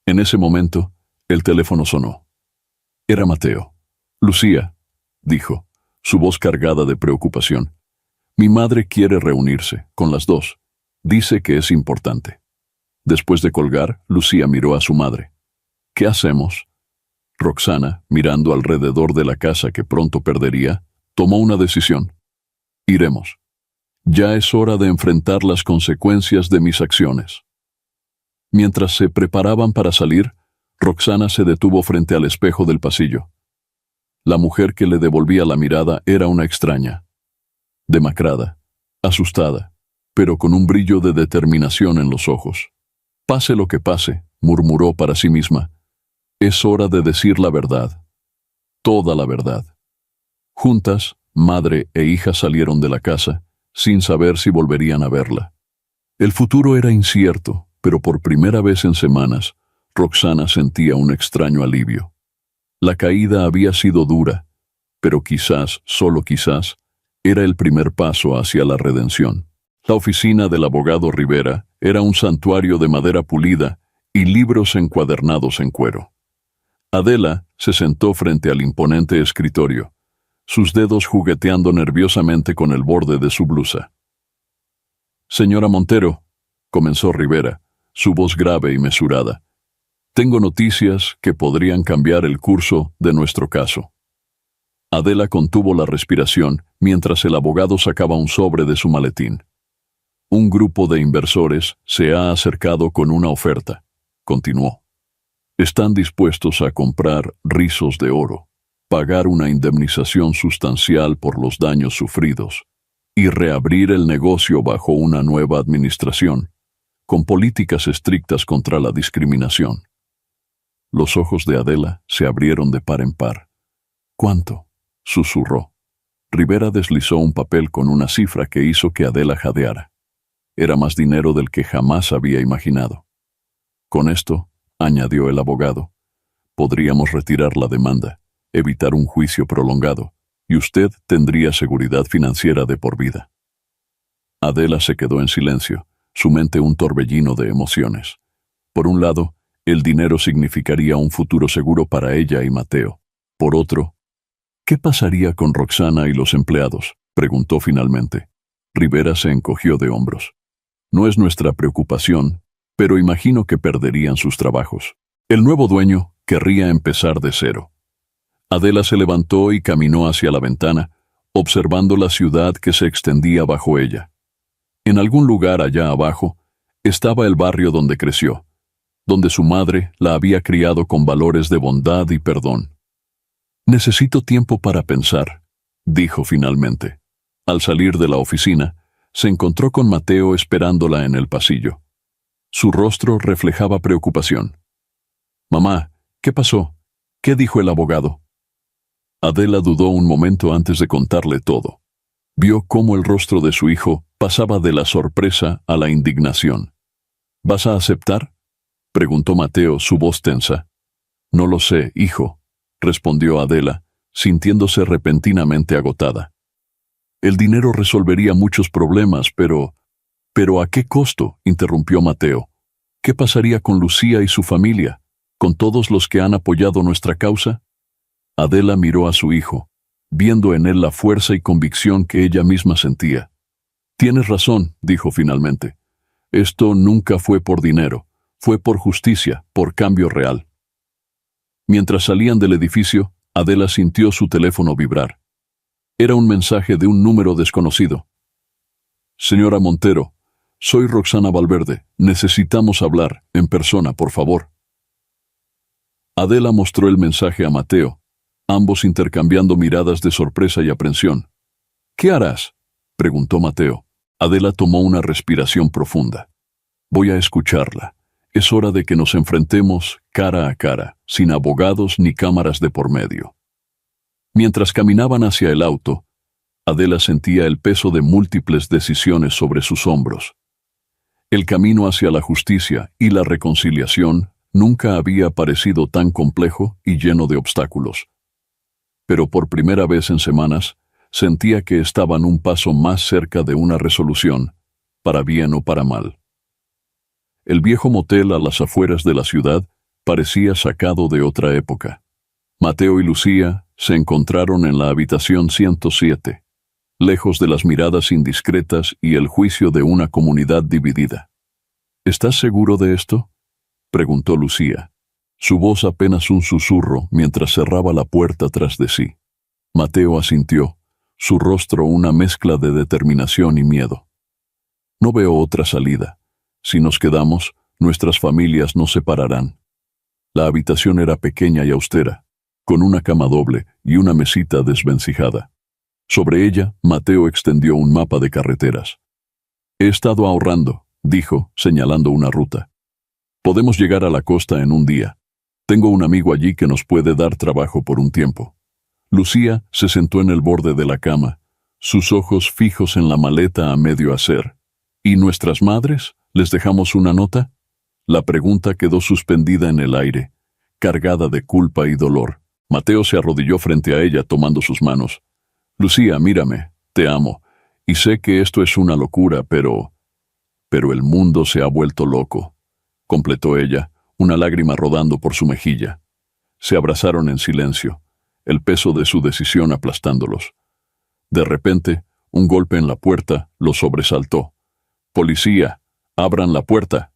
S1: En ese momento, el teléfono sonó. Era Mateo. «Lucía», dijo, su voz cargada de preocupación. «Mi madre quiere reunirse, con las dos. Dice que es importante». Después de colgar, Lucía miró a su madre. «¿Qué hacemos?». Roxana, mirando alrededor de la casa que pronto perdería, tomó una decisión. «Iremos. Ya es hora de enfrentar las consecuencias de mis acciones». Mientras se preparaban para salir, Roxana se detuvo frente al espejo del pasillo. La mujer que le devolvía la mirada era una extraña. Demacrada, asustada, pero con un brillo de determinación en los ojos. «Pase lo que pase», murmuró para sí misma, «es hora de decir la verdad. Toda la verdad». Juntas, madre e hija salieron de la casa, sin saber si volverían a verla. El futuro era incierto, pero por primera vez en semanas, Roxana sentía un extraño alivio. La caída había sido dura, pero quizás, solo quizás, era el primer paso hacia la redención. La oficina del abogado Rivera era un santuario de madera pulida y libros encuadernados en cuero. Adela se sentó frente al imponente escritorio, sus dedos jugueteando nerviosamente con el borde de su blusa. «Señora Montero», comenzó Rivera, su voz grave y mesurada, «tengo noticias que podrían cambiar el curso de nuestro caso». Adela contuvo la respiración mientras el abogado sacaba un sobre de su maletín. «Un grupo de inversores se ha acercado con una oferta», continuó. «Están dispuestos a comprar rizos de oro, pagar una indemnización sustancial por los daños sufridos y reabrir el negocio bajo una nueva administración, con políticas estrictas contra la discriminación». Los ojos de Adela se abrieron de par en par. «¿Cuánto?», susurró. Rivera deslizó un papel con una cifra que hizo que Adela jadeara. Era más dinero del que jamás había imaginado. «Con esto», añadió el abogado, «podríamos retirar la demanda, evitar un juicio prolongado, y usted tendría seguridad financiera de por vida». Adela se quedó en silencio, su mente un torbellino de emociones. Por un lado, el dinero significaría un futuro seguro para ella y Mateo. Por otro, ¿qué pasaría con Roxana y los empleados?, preguntó finalmente. Rivera se encogió de hombros. «No es nuestra preocupación, pero imagino que perderían sus trabajos. El nuevo dueño querría empezar de cero». Adela se levantó y caminó hacia la ventana, observando la ciudad que se extendía bajo ella. En algún lugar allá abajo estaba el barrio donde creció, donde su madre la había criado con valores de bondad y perdón. «Necesito tiempo para pensar», dijo finalmente. Al salir de la oficina, se encontró con Mateo esperándola en el pasillo. Su rostro reflejaba preocupación. «Mamá, ¿qué pasó? ¿Qué dijo el abogado?». Adela dudó un momento antes de contarle todo. Vio cómo el rostro de su hijo pasaba de la sorpresa a la indignación. «¿Vas a aceptar?», preguntó Mateo, su voz tensa. «No lo sé, hijo», respondió Adela, sintiéndose repentinamente agotada. «El dinero resolvería muchos problemas, pero «¿Pero a qué costo?», interrumpió Mateo. «¿Qué pasaría con Lucía y su familia, con todos los que han apoyado nuestra causa?». Adela miró a su hijo, viendo en él la fuerza y convicción que ella misma sentía. «Tienes razón», dijo finalmente. «Esto nunca fue por dinero, fue por justicia, por cambio real». Mientras salían del edificio, Adela sintió su teléfono vibrar. Era un mensaje de un número desconocido. «Señora Montero, soy Roxana Valverde. Necesitamos hablar, en persona, por favor». Adela mostró el mensaje a Mateo, ambos intercambiando miradas de sorpresa y aprensión. «¿Qué harás?», preguntó Mateo. Adela tomó una respiración profunda. «Voy a escucharla. Es hora de que nos enfrentemos cara a cara, sin abogados ni cámaras de por medio». Mientras caminaban hacia el auto, Adela sentía el peso de múltiples decisiones sobre sus hombros. El camino hacia la justicia y la reconciliación nunca había parecido tan complejo y lleno de obstáculos. Pero por primera vez en semanas, sentía que estaban un paso más cerca de una resolución, para bien o para mal. El viejo motel a las afueras de la ciudad parecía sacado de otra época. Mateo y Lucía se encontraron en la habitación 107, lejos de las miradas indiscretas y el juicio de una comunidad dividida. «¿Estás seguro de esto?», preguntó Lucía, su voz apenas un susurro mientras cerraba la puerta tras de sí. Mateo asintió, su rostro una mezcla de determinación y miedo. «No veo otra salida. Si nos quedamos, nuestras familias nos separarán». La habitación era pequeña y austera, con una cama doble y una mesita desvencijada. Sobre ella, Mateo extendió un mapa de carreteras. «He estado ahorrando», dijo, señalando una ruta. «Podemos llegar a la costa en un día. Tengo un amigo allí que nos puede dar trabajo por un tiempo». Lucía se sentó en el borde de la cama, sus ojos fijos en la maleta a medio hacer. ¿Y nuestras madres? ¿Les dejamos una nota? La pregunta quedó suspendida en el aire, cargada de culpa y dolor. Mateo se arrodilló frente a ella tomando sus manos. Lucía, mírame, te amo, y sé que esto es una locura, pero el mundo se ha vuelto loco, completó ella, una lágrima rodando por su mejilla. Se abrazaron en silencio, el peso de su decisión aplastándolos. De repente, un golpe en la puerta los sobresaltó. «¡Policía! ¡Abran la puerta!».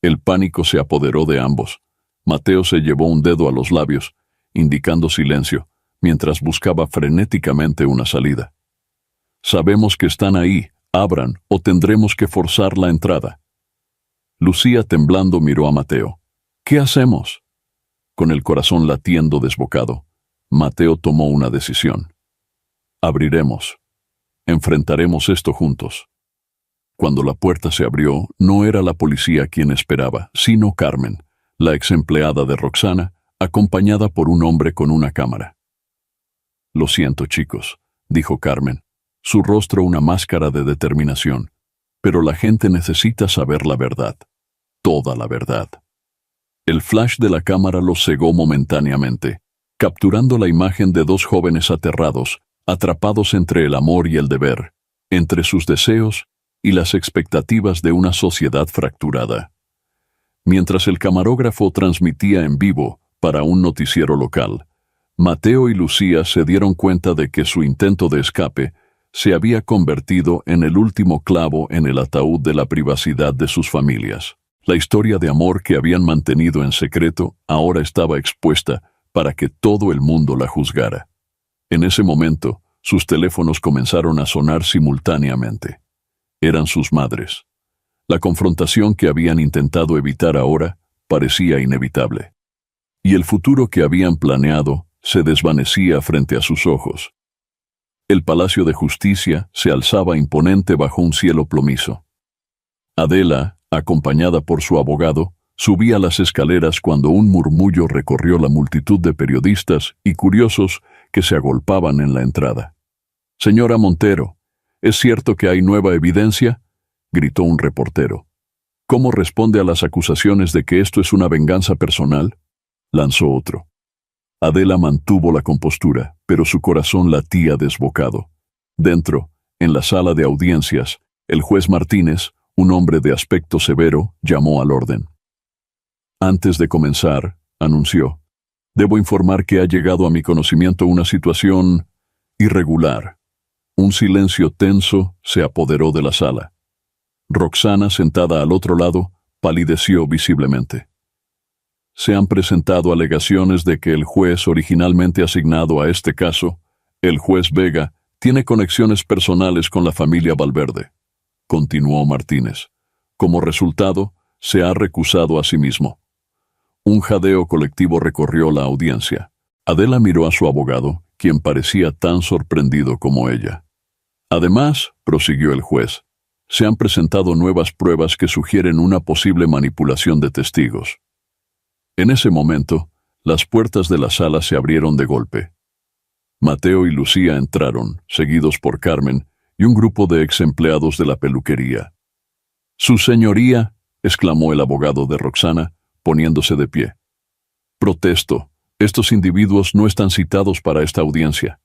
S1: El pánico se apoderó de ambos. Mateo se llevó un dedo a los labios, indicando silencio, mientras buscaba frenéticamente una salida. «Sabemos que están ahí, abran o tendremos que forzar la entrada». Lucía, temblando, miró a Mateo. «¿Qué hacemos?». Con el corazón latiendo desbocado, Mateo tomó una decisión. «Abriremos. Enfrentaremos esto juntos». Cuando la puerta se abrió, no era la policía quien esperaba, sino Carmen, la ex empleada de Roxana, acompañada por un hombre con una cámara. «Lo siento, chicos», dijo Carmen, su rostro una máscara de determinación, «pero la gente necesita saber la verdad, toda la verdad». El flash de la cámara los cegó momentáneamente, capturando la imagen de dos jóvenes aterrados, atrapados entre el amor y el deber, entre sus deseos y las expectativas de una sociedad fracturada. Mientras el camarógrafo transmitía en vivo para un noticiero local, Mateo y Lucía se dieron cuenta de que su intento de escape se había convertido en el último clavo en el ataúd de la privacidad de sus familias. La historia de amor que habían mantenido en secreto ahora estaba expuesta para que todo el mundo la juzgara. En ese momento, sus teléfonos comenzaron a sonar simultáneamente. Eran sus madres. La confrontación que habían intentado evitar ahora parecía inevitable. Y el futuro que habían planeado se desvanecía frente a sus ojos. El Palacio de Justicia se alzaba imponente bajo un cielo plomizo. Adela, acompañada por su abogado, subía las escaleras cuando un murmullo recorrió la multitud de periodistas y curiosos que se agolpaban en la entrada. «Señora Montero, ¿es cierto que hay nueva evidencia?», gritó un reportero. «¿Cómo responde a las acusaciones de que esto es una venganza personal?», lanzó otro. Adela mantuvo la compostura, pero su corazón latía desbocado. Dentro, en la sala de audiencias, el juez Martínez, un hombre de aspecto severo, llamó al orden. «Antes de comenzar», anunció, «debo informar que ha llegado a mi conocimiento una situación irregular». Un silencio tenso se apoderó de la sala. Roxana, sentada al otro lado, palideció visiblemente. «Se han presentado alegaciones de que el juez originalmente asignado a este caso, el juez Vega, tiene conexiones personales con la familia Valverde», continuó Martínez. «Como resultado, se ha recusado a sí mismo». Un jadeo colectivo recorrió la audiencia. Adela miró a su abogado, quien parecía tan sorprendido como ella. «Además», prosiguió el juez, «se han presentado nuevas pruebas que sugieren una posible manipulación de testigos». En ese momento, las puertas de la sala se abrieron de golpe. Mateo y Lucía entraron, seguidos por Carmen y un grupo de ex empleados de la peluquería. «Su señoría», exclamó el abogado de Roxana, poniéndose de pie. «Protesto, estos individuos no están citados para esta audiencia».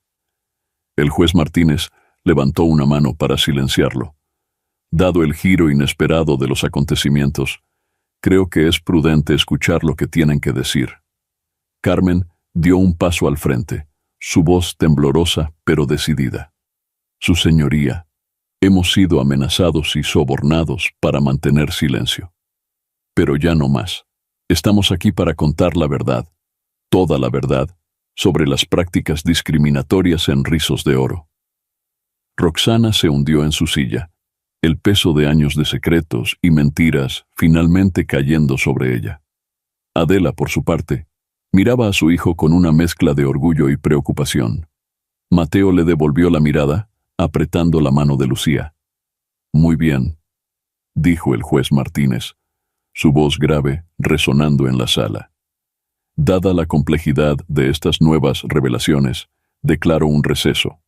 S1: El juez Martínez levantó una mano para silenciarlo. «Dado el giro inesperado de los acontecimientos, creo que es prudente escuchar lo que tienen que decir». Carmen dio un paso al frente, su voz temblorosa pero decidida. «Su señoría, hemos sido amenazados y sobornados para mantener silencio. Pero ya no más. Estamos aquí para contar la verdad, toda la verdad, sobre las prácticas discriminatorias en Rizos de Oro». Roxana se hundió en su silla, el peso de años de secretos y mentiras finalmente cayendo sobre ella. Adela, por su parte, miraba a su hijo con una mezcla de orgullo y preocupación. Mateo le devolvió la mirada, apretando la mano de Lucía. «Muy bien», dijo el juez Martínez, su voz grave resonando en la sala. «Dada la complejidad de estas nuevas revelaciones, declaro un receso.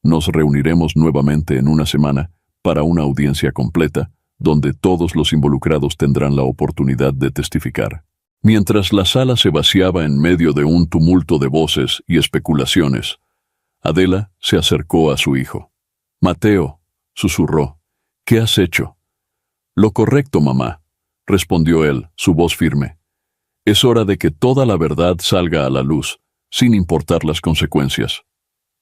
S1: Nos reuniremos nuevamente en una semana para una audiencia completa, donde todos los involucrados tendrán la oportunidad de testificar. Mientras la sala se vaciaba en medio de un tumulto de voces y especulaciones, Adela se acercó a su hijo. «Mateo», susurró, «¿qué has hecho?» «Lo correcto, mamá», respondió él, su voz firme. «Es hora de que toda la verdad salga a la luz, sin importar las consecuencias».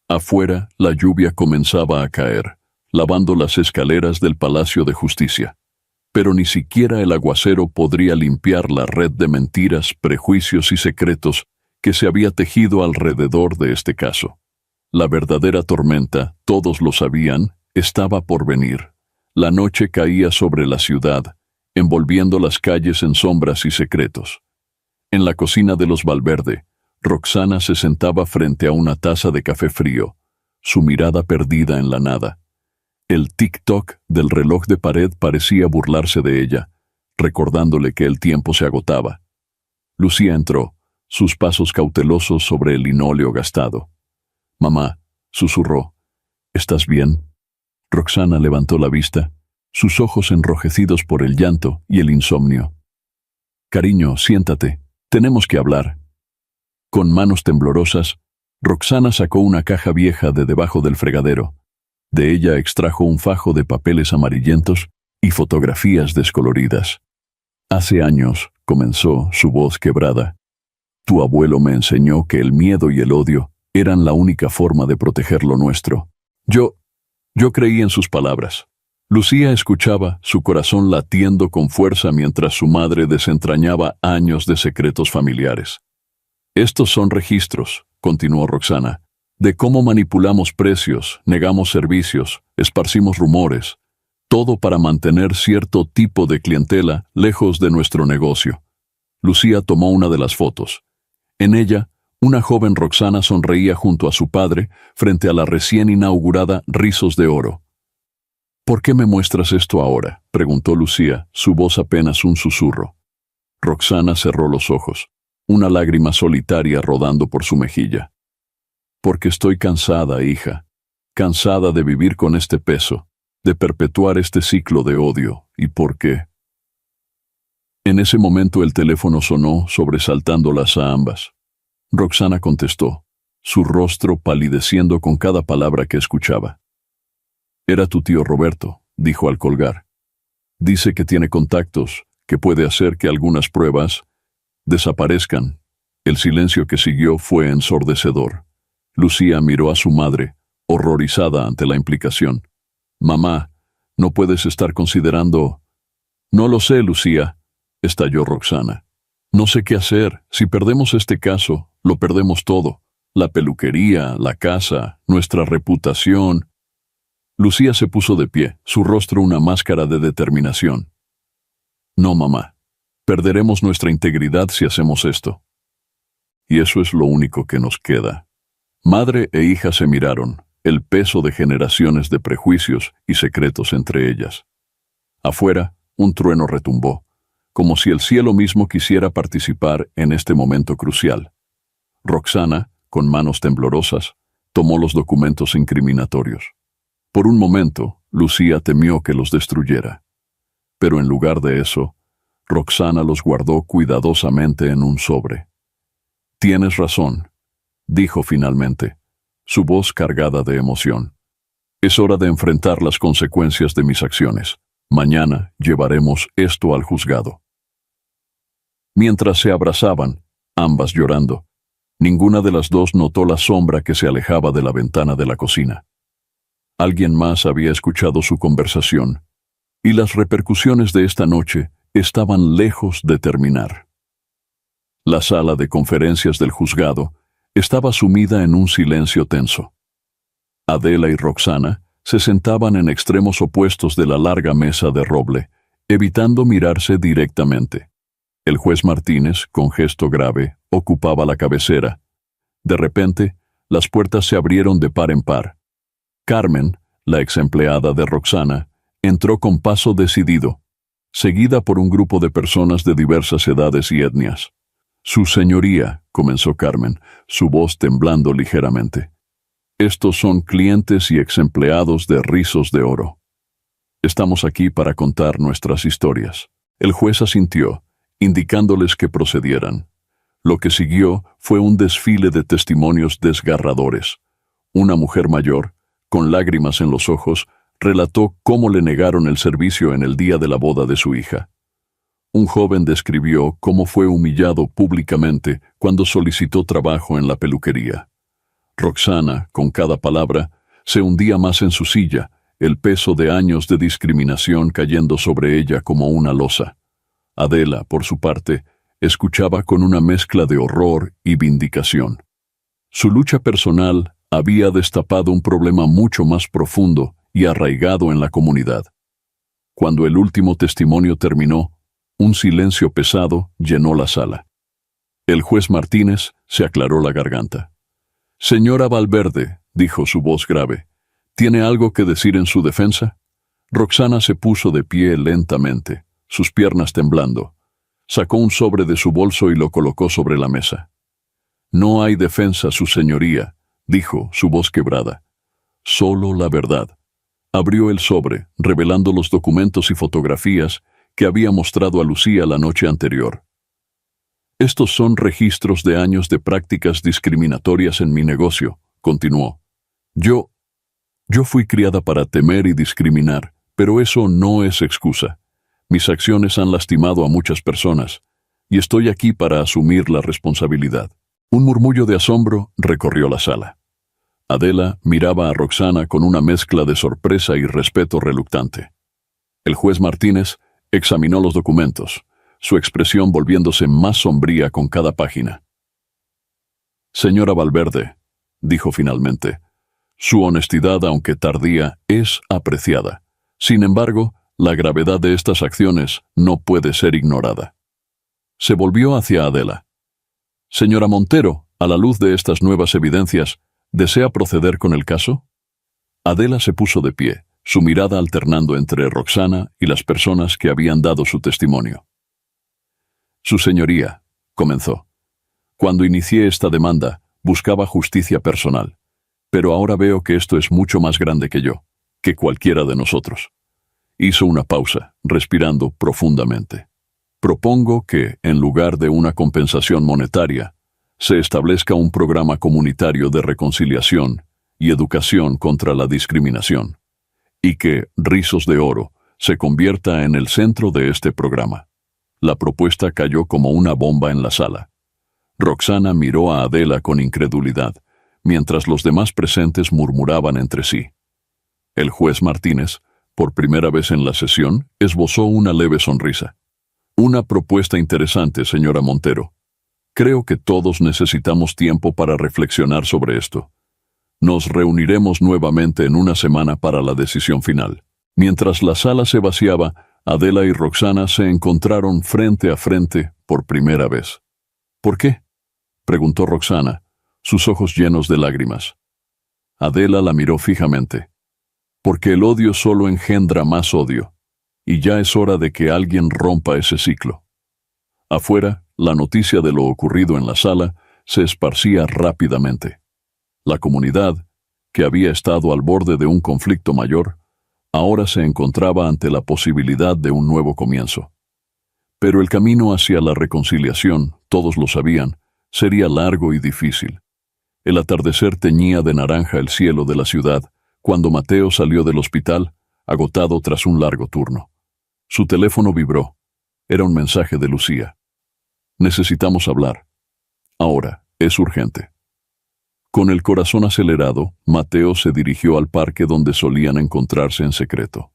S1: Afuera, la lluvia comenzaba a caer, lavando las escaleras del Palacio de Justicia. Pero ni siquiera el aguacero podría limpiar la red de mentiras, prejuicios y secretos que se había tejido alrededor de este caso. La verdadera tormenta, todos lo sabían, estaba por venir. La noche caía sobre la ciudad, envolviendo las calles en sombras y secretos. En la cocina de los Valverde, Roxana se sentaba frente a una taza de café frío, su mirada perdida en la nada. El tic-toc del reloj de pared parecía burlarse de ella, recordándole que el tiempo se agotaba. Lucía entró, sus pasos cautelosos sobre el linóleo gastado. «Mamá», susurró, «¿estás bien?» Roxana levantó la vista, sus ojos enrojecidos por el llanto y el insomnio. «Cariño, siéntate, tenemos que hablar». Con manos temblorosas, Roxana sacó una caja vieja de debajo del fregadero. De ella extrajo un fajo de papeles amarillentos y fotografías descoloridas. «Hace años», comenzó, su voz quebrada, «tu abuelo me enseñó que el miedo y el odio eran la única forma de proteger lo nuestro. Yo creí en sus palabras». Lucía escuchaba, su corazón latiendo con fuerza mientras su madre desentrañaba años de secretos familiares. «Estos son registros», continuó Roxana, «de cómo manipulamos precios, negamos servicios, esparcimos rumores, todo para mantener cierto tipo de clientela lejos de nuestro negocio». Lucía tomó una de las fotos. En ella, una joven Roxana sonreía junto a su padre frente a la recién inaugurada Rizos de Oro. «¿Por qué me muestras esto ahora?», preguntó Lucía, su voz apenas un susurro. Roxana cerró los ojos, una lágrima solitaria rodando por su mejilla. «Porque estoy cansada, hija, cansada de vivir con este peso, de perpetuar este ciclo de odio, y porque...». En ese momento el teléfono sonó, sobresaltándolas a ambas. Roxana contestó, su rostro palideciendo con cada palabra que escuchaba. «Era tu tío Roberto», dijo al colgar. «Dice que tiene contactos, que puede hacer que algunas pruebas desaparezcan». El silencio que siguió fue ensordecedor. Lucía miró a su madre, horrorizada ante la implicación. «Mamá, no puedes estar considerando...». «No lo sé, Lucía», estalló Roxana. «No sé qué hacer. Si perdemos este caso, lo perdemos todo. La peluquería, la casa, nuestra reputación». Lucía se puso de pie, su rostro una máscara de determinación. «No, mamá. Perderemos nuestra integridad si hacemos esto. Y eso es lo único que nos queda». Madre e hija se miraron, el peso de generaciones de prejuicios y secretos entre ellas. Afuera, un trueno retumbó, como si el cielo mismo quisiera participar en este momento crucial. Roxana, con manos temblorosas, tomó los documentos incriminatorios. Por un momento, Lucía temió que los destruyera. Pero en lugar de eso, Roxana los guardó cuidadosamente en un sobre. «Tienes razón», dijo finalmente, su voz cargada de emoción. «Es hora de enfrentar las consecuencias de mis acciones. Mañana llevaremos esto al juzgado». Mientras se abrazaban, ambas llorando, ninguna de las dos notó la sombra que se alejaba de la ventana de la cocina. Alguien más había escuchado su conversación, y las repercusiones de esta noche estaban lejos de terminar. La sala de conferencias del juzgado estaba sumida en un silencio tenso. Adela y Roxana se sentaban en extremos opuestos de la larga mesa de roble, evitando mirarse directamente. El juez Martínez, con gesto grave, ocupaba la cabecera. De repente, las puertas se abrieron de par en par. Carmen, la exempleada de Roxana, entró con paso decidido, seguida por un grupo de personas de diversas edades y etnias. «Su señoría», comenzó Carmen, su voz temblando ligeramente. Estos son clientes y exempleados de Rizos de Oro. Estamos aquí para contar nuestras historias. El juez asintió, indicándoles que procedieran. Lo que siguió fue un desfile de testimonios desgarradores. Una mujer mayor, con lágrimas en los ojos, relató cómo le negaron el servicio en el día de la boda de su hija. Un joven describió cómo fue humillado públicamente cuando solicitó trabajo en la peluquería. Roxana, con cada palabra, se hundía más en su silla, el peso de años de discriminación cayendo sobre ella como una losa. Adela, por su parte, escuchaba con una mezcla de horror y vindicación. Su lucha personal había destapado un problema mucho más profundo y arraigado en la comunidad. Cuando el último testimonio terminó, un silencio pesado llenó la sala. El juez Martínez se aclaró la garganta. «Señora Valverde», dijo su voz grave, «¿tiene algo que decir en su defensa?» Roxana se puso de pie lentamente, sus piernas temblando. Sacó un sobre de su bolso y lo colocó sobre la mesa. «No hay defensa, su señoría», dijo, su voz quebrada. «Solo la verdad». Abrió el sobre, revelando los documentos y fotografías que había mostrado a Lucía la noche anterior. «Estos son registros de años de prácticas discriminatorias en mi negocio», continuó. Yo fui criada para temer y discriminar, pero eso no es excusa. Mis acciones han lastimado a muchas personas, y estoy aquí para asumir la responsabilidad». Un murmullo de asombro recorrió la sala. Adela miraba a Roxana con una mezcla de sorpresa y respeto reluctante. El juez Martínez examinó los documentos, su expresión volviéndose más sombría con cada página. «Señora Valverde», dijo finalmente, «su honestidad, aunque tardía, es apreciada. Sin embargo, la gravedad de estas acciones no puede ser ignorada». Se volvió hacia Adela. «Señora Montero, a la luz de estas nuevas evidencias, ¿desea proceder con el caso?» Adela se puso de pie, su mirada alternando entre Roxana y las personas que habían dado su testimonio. «Su señoría», comenzó, «cuando inicié esta demanda, buscaba justicia personal, pero ahora veo que esto es mucho más grande que yo, que cualquiera de nosotros». Hizo una pausa, respirando profundamente. «Propongo que, en lugar de una compensación monetaria, se establezca un programa comunitario de reconciliación y educación contra la discriminación, y que Rizos de Oro se convierta en el centro de este programa». La propuesta cayó como una bomba en la sala. Roxana miró a Adela con incredulidad, mientras los demás presentes murmuraban entre sí. El juez Martínez, por primera vez en la sesión, esbozó una leve sonrisa. «Una propuesta interesante, señora Montero. Creo que todos necesitamos tiempo para reflexionar sobre esto. Nos reuniremos nuevamente en una semana para la decisión final». Mientras la sala se vaciaba, Adela y Roxana se encontraron frente a frente por primera vez. «¿Por qué?», preguntó Roxana, sus ojos llenos de lágrimas. Adela la miró fijamente. «Porque el odio solo engendra más odio, y ya es hora de que alguien rompa ese ciclo». Afuera, la noticia de lo ocurrido en la sala se esparcía rápidamente. La comunidad, que había estado al borde de un conflicto mayor, ahora se encontraba ante la posibilidad de un nuevo comienzo. Pero el camino hacia la reconciliación, todos lo sabían, sería largo y difícil. El atardecer teñía de naranja el cielo de la ciudad cuando Mateo salió del hospital, agotado tras un largo turno. Su teléfono vibró. Era un mensaje de Lucía. «Necesitamos hablar. Ahora, es urgente». Con el corazón acelerado, Mateo se dirigió al parque donde solían encontrarse en secreto.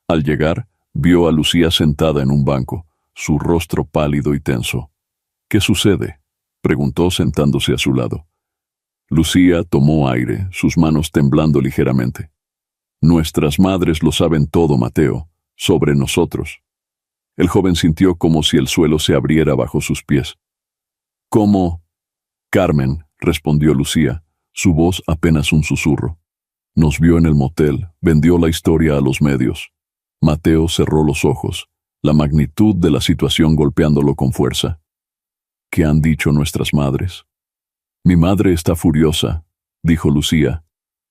S1: Al llegar, vio a Lucía sentada en un banco, su rostro pálido y tenso. «¿Qué sucede?», preguntó sentándose a su lado. Lucía tomó aire, sus manos temblando ligeramente. «Nuestras madres lo saben todo, Mateo, sobre nosotros». El joven sintió como si el suelo se abriera bajo sus pies. «¿Cómo?» «Carmen», respondió Lucía, su voz apenas un susurro. «Nos vio en el motel, vendió la historia a los medios». Mateo cerró los ojos, la magnitud de la situación golpeándolo con fuerza. «¿Qué han dicho nuestras madres?» «Mi madre está furiosa», dijo Lucía.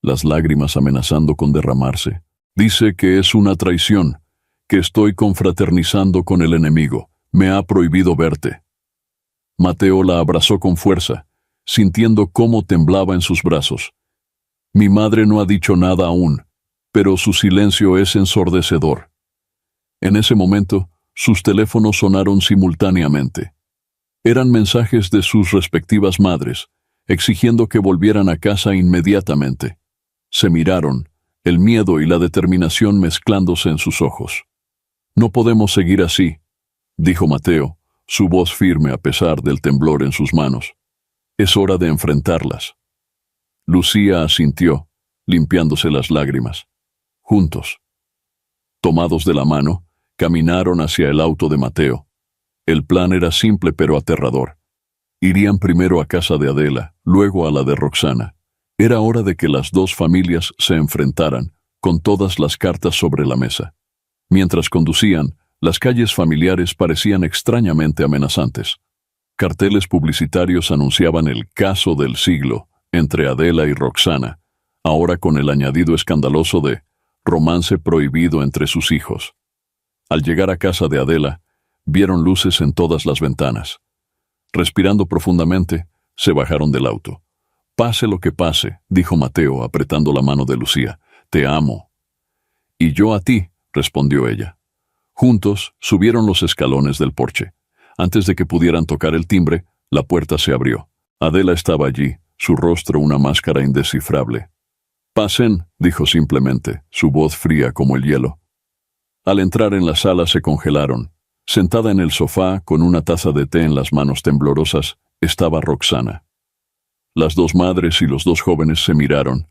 S1: las lágrimas amenazando con derramarse. Dice que es una traición, que estoy confraternizando con el enemigo. Me ha prohibido verte. Mateo la abrazó con fuerza, sintiendo cómo temblaba en sus brazos. Mi madre no ha dicho nada aún, pero su silencio es ensordecedor. En ese momento, sus teléfonos sonaron simultáneamente. Eran mensajes de sus respectivas madres, exigiendo que volvieran a casa inmediatamente. Se miraron, el miedo y la determinación mezclándose en sus ojos. No podemos seguir así, dijo Mateo, su voz firme a pesar del temblor en sus manos. Es hora de enfrentarlas. Lucía asintió, limpiándose las lágrimas. Juntos, tomados de la mano, caminaron hacia el auto de Mateo. El plan era simple pero aterrador. Irían primero a casa de Adela, luego a la de Roxana. Era hora de que las dos familias se enfrentaran, con todas las cartas sobre la mesa. Mientras conducían, las calles familiares parecían extrañamente amenazantes. Carteles publicitarios anunciaban el caso del siglo entre Adela y Roxana, ahora con el añadido escandaloso de romance prohibido entre sus hijos. Al llegar a casa de Adela, vieron luces en todas las ventanas. Respirando profundamente, se bajaron del auto. Pase lo que pase, dijo Mateo apretando la mano de Lucía. Te amo. Y yo a ti, respondió ella. Juntos subieron los escalones del porche. Antes de que pudieran tocar el timbre, la puerta se abrió. Adela estaba allí, su rostro una máscara indescifrable. Pasen, dijo simplemente, su voz fría como el hielo. Al entrar en la sala se congelaron. Sentada en el sofá, con una taza de té en las manos temblorosas, estaba Roxana. Las dos madres y los dos jóvenes se miraron,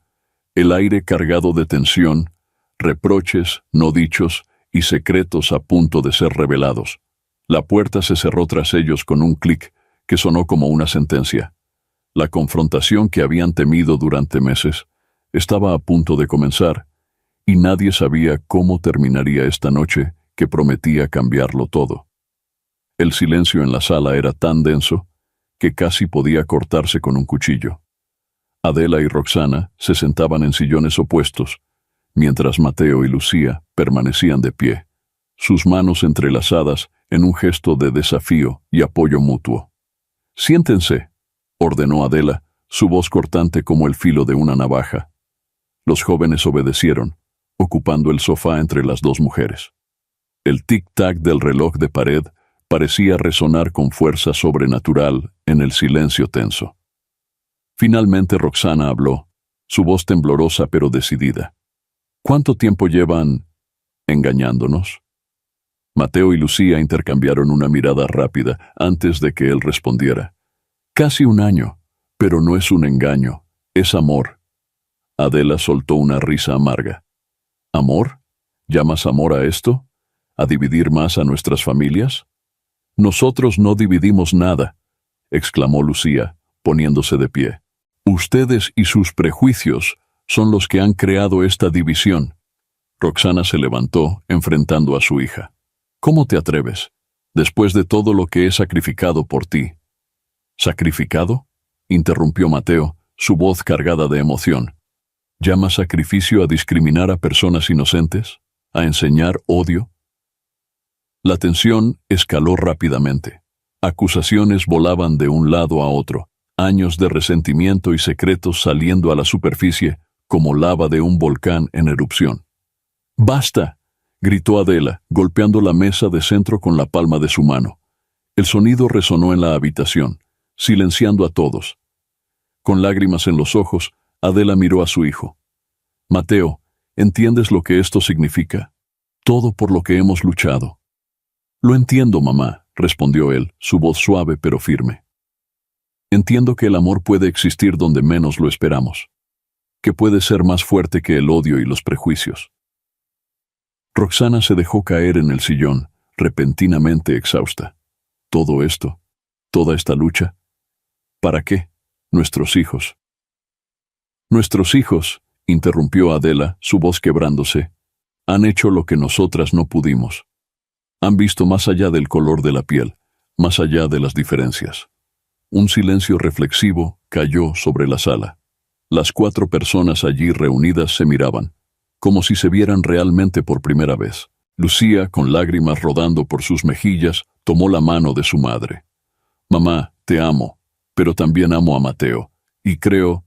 S1: el aire cargado de tensión, reproches no dichos y secretos a punto de ser revelados. La puerta se cerró tras ellos con un clic que sonó como una sentencia. La confrontación que habían temido durante meses estaba a punto de comenzar, y nadie sabía cómo terminaría esta noche que prometía cambiarlo todo. El silencio en la sala era tan denso que casi podía cortarse con un cuchillo. Adela y Roxana se sentaban en sillones opuestos, mientras Mateo y Lucía permanecían de pie, sus manos entrelazadas en un gesto de desafío y apoyo mutuo. «Siéntense», ordenó Adela, su voz cortante como el filo de una navaja. Los jóvenes obedecieron, ocupando el sofá entre las dos mujeres. El tic-tac del reloj de pared parecía resonar con fuerza sobrenatural en el silencio tenso. Finalmente Roxana habló, su voz temblorosa pero decidida. «¿Cuánto tiempo llevan engañándonos?» Mateo y Lucía intercambiaron una mirada rápida antes de que él respondiera. «Casi un año, pero no es un engaño, es amor». Adela soltó una risa amarga. «¿Amor? ¿Llamas amor a esto? ¿A dividir más a nuestras familias?» «Nosotros no dividimos nada», exclamó Lucía, poniéndose de pie. «Ustedes y sus prejuicios son los que han creado esta división». Roxana se levantó, enfrentando a su hija. «¿Cómo te atreves? Después de todo lo que he sacrificado por ti». «¿Sacrificado?», interrumpió Mateo, su voz cargada de emoción. «¿Llamas sacrificio a discriminar a personas inocentes? ¿A enseñar odio?». La tensión escaló rápidamente. Acusaciones volaban de un lado a otro, años de resentimiento y secretos saliendo a la superficie como lava de un volcán en erupción. «¡Basta!», gritó Adela, golpeando la mesa de centro con la palma de su mano. El sonido resonó en la habitación, silenciando a todos. Con lágrimas en los ojos, Adela miró a su hijo. «Mateo, ¿entiendes lo que esto significa? Todo por lo que hemos luchado». «Lo entiendo, mamá», respondió él, su voz suave pero firme. «Entiendo que el amor puede existir donde menos lo esperamos, que puede ser más fuerte que el odio y los prejuicios». Roxana se dejó caer en el sillón, repentinamente exhausta. «Todo esto, toda esta lucha, ¿para qué? Nuestros hijos». «Nuestros hijos», interrumpió Adela, su voz quebrándose, «han hecho lo que nosotras no pudimos. Han visto más allá del color de la piel, más allá de las diferencias». Un silencio reflexivo cayó sobre la sala. Las 4 personas allí reunidas se miraban, como si se vieran realmente por primera vez. Lucía, con lágrimas rodando por sus mejillas, tomó la mano de su madre. «Mamá, te amo, pero también amo a Mateo, y creo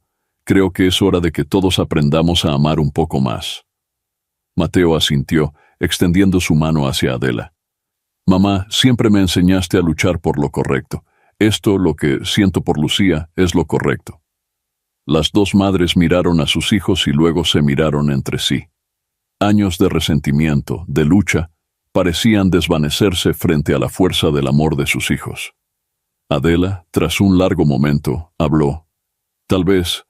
S1: que es hora de que todos aprendamos a amar un poco más». Mateo asintió, extendiendo su mano hacia Adela. «Mamá, siempre me enseñaste a luchar por lo correcto. Esto, lo que siento por Lucía, es lo correcto». Las 2 madres miraron a sus hijos y luego se miraron entre sí. Años de resentimiento, de lucha, parecían desvanecerse frente a la fuerza del amor de sus hijos. Adela, tras un largo momento, habló. Tal vez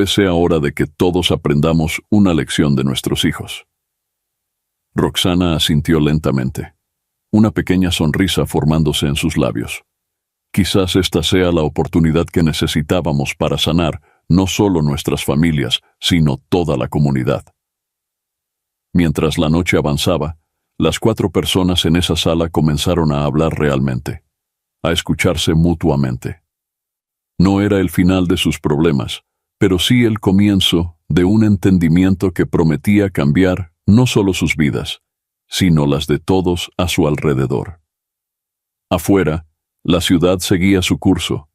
S1: sea hora de que todos aprendamos una lección de nuestros hijos». Roxana asintió lentamente, una pequeña sonrisa formándose en sus labios. Quizás esta sea la oportunidad que necesitábamos para sanar no solo nuestras familias, sino toda la comunidad. Mientras la noche avanzaba, las 4 personas en esa sala comenzaron a hablar realmente, a escucharse mutuamente. No era el final de sus problemas, pero sí el comienzo de un entendimiento que prometía cambiar no solo sus vidas, sino las de todos a su alrededor. Afuera, la ciudad seguía su curso,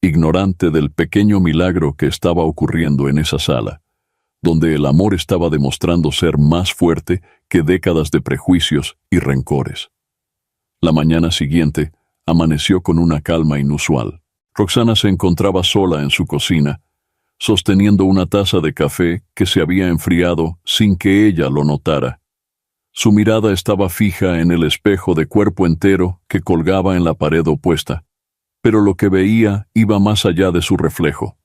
S1: ignorante del pequeño milagro que estaba ocurriendo en esa sala, donde el amor estaba demostrando ser más fuerte que décadas de prejuicios y rencores. La mañana siguiente amaneció con una calma inusual. Roxana se encontraba sola en su cocina, sosteniendo una taza de café que se había enfriado sin que ella lo notara. Su mirada estaba fija en el espejo de cuerpo entero que colgaba en la pared opuesta, pero lo que veía iba más allá de su reflejo.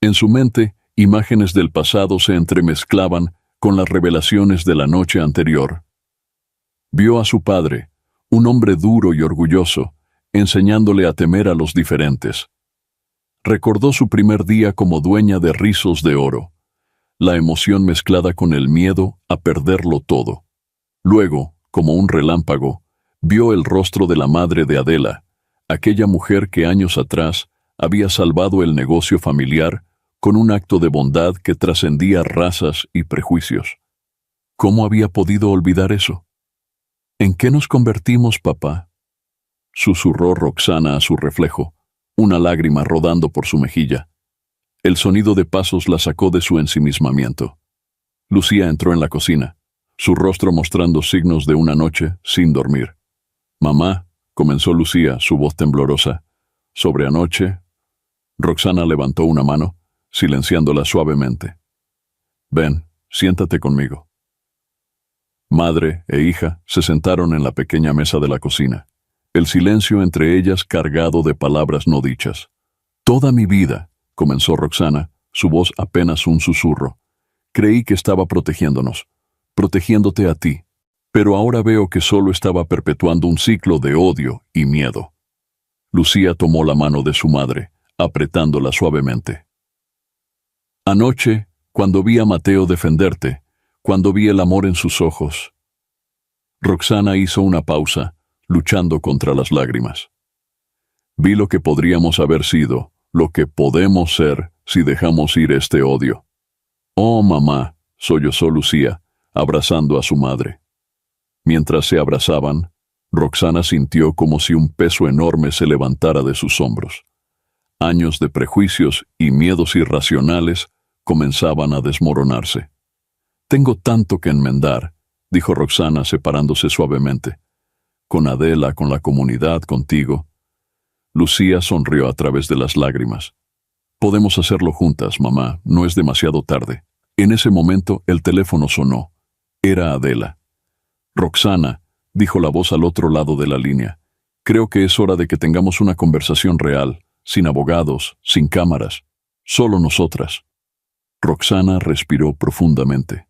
S1: En su mente, imágenes del pasado se entremezclaban con las revelaciones de la noche anterior. Vio a su padre, un hombre duro y orgulloso, enseñándole a temer a los diferentes. Recordó su primer día como dueña de rizos de oro, la emoción mezclada con el miedo a perderlo todo. Luego, como un relámpago, vio el rostro de la madre de Adela, aquella mujer que años atrás había salvado el negocio familiar con un acto de bondad que trascendía razas y prejuicios. ¿Cómo había podido olvidar eso? ¿En qué nos convertimos, papá?, susurró Roxana a su reflejo, una lágrima rodando por su mejilla. El sonido de pasos la sacó de su ensimismamiento. Lucía entró en la cocina, su rostro mostrando signos de una noche sin dormir. «Mamá», comenzó Lucía, su voz temblorosa. «Sobre anoche». Roxana levantó una mano, silenciándola suavemente. «Ven, siéntate conmigo». Madre e hija se sentaron en la pequeña mesa de la cocina, el silencio entre ellas cargado de palabras no dichas. «Toda mi vida», comenzó Roxana, su voz apenas un susurro, «creí que estaba protegiéndonos, protegiéndote a ti, pero ahora veo que solo estaba perpetuando un ciclo de odio y miedo». Lucía tomó la mano de su madre, apretándola suavemente. «Anoche, cuando vi a Mateo defenderte, cuando vi el amor en sus ojos». Roxana hizo una pausa, luchando contra las lágrimas. «Vi lo que podríamos haber sido, lo que podemos ser si dejamos ir este odio». «Oh, mamá», sollozó Lucía, abrazando a su madre. Mientras se abrazaban, Roxana sintió como si un peso enorme se levantara de sus hombros. Años de prejuicios y miedos irracionales comenzaban a desmoronarse. «Tengo tanto que enmendar», dijo Roxana separándose suavemente. «Con Adela, con la comunidad, contigo». Lucía sonrió a través de las lágrimas. «Podemos hacerlo juntas, mamá, no es demasiado tarde». En ese momento el teléfono sonó. Era Adela. «Roxana», dijo la voz al otro lado de la línea, «creo que es hora de que tengamos una conversación real, sin abogados, sin cámaras, solo nosotras». Roxana respiró profundamente.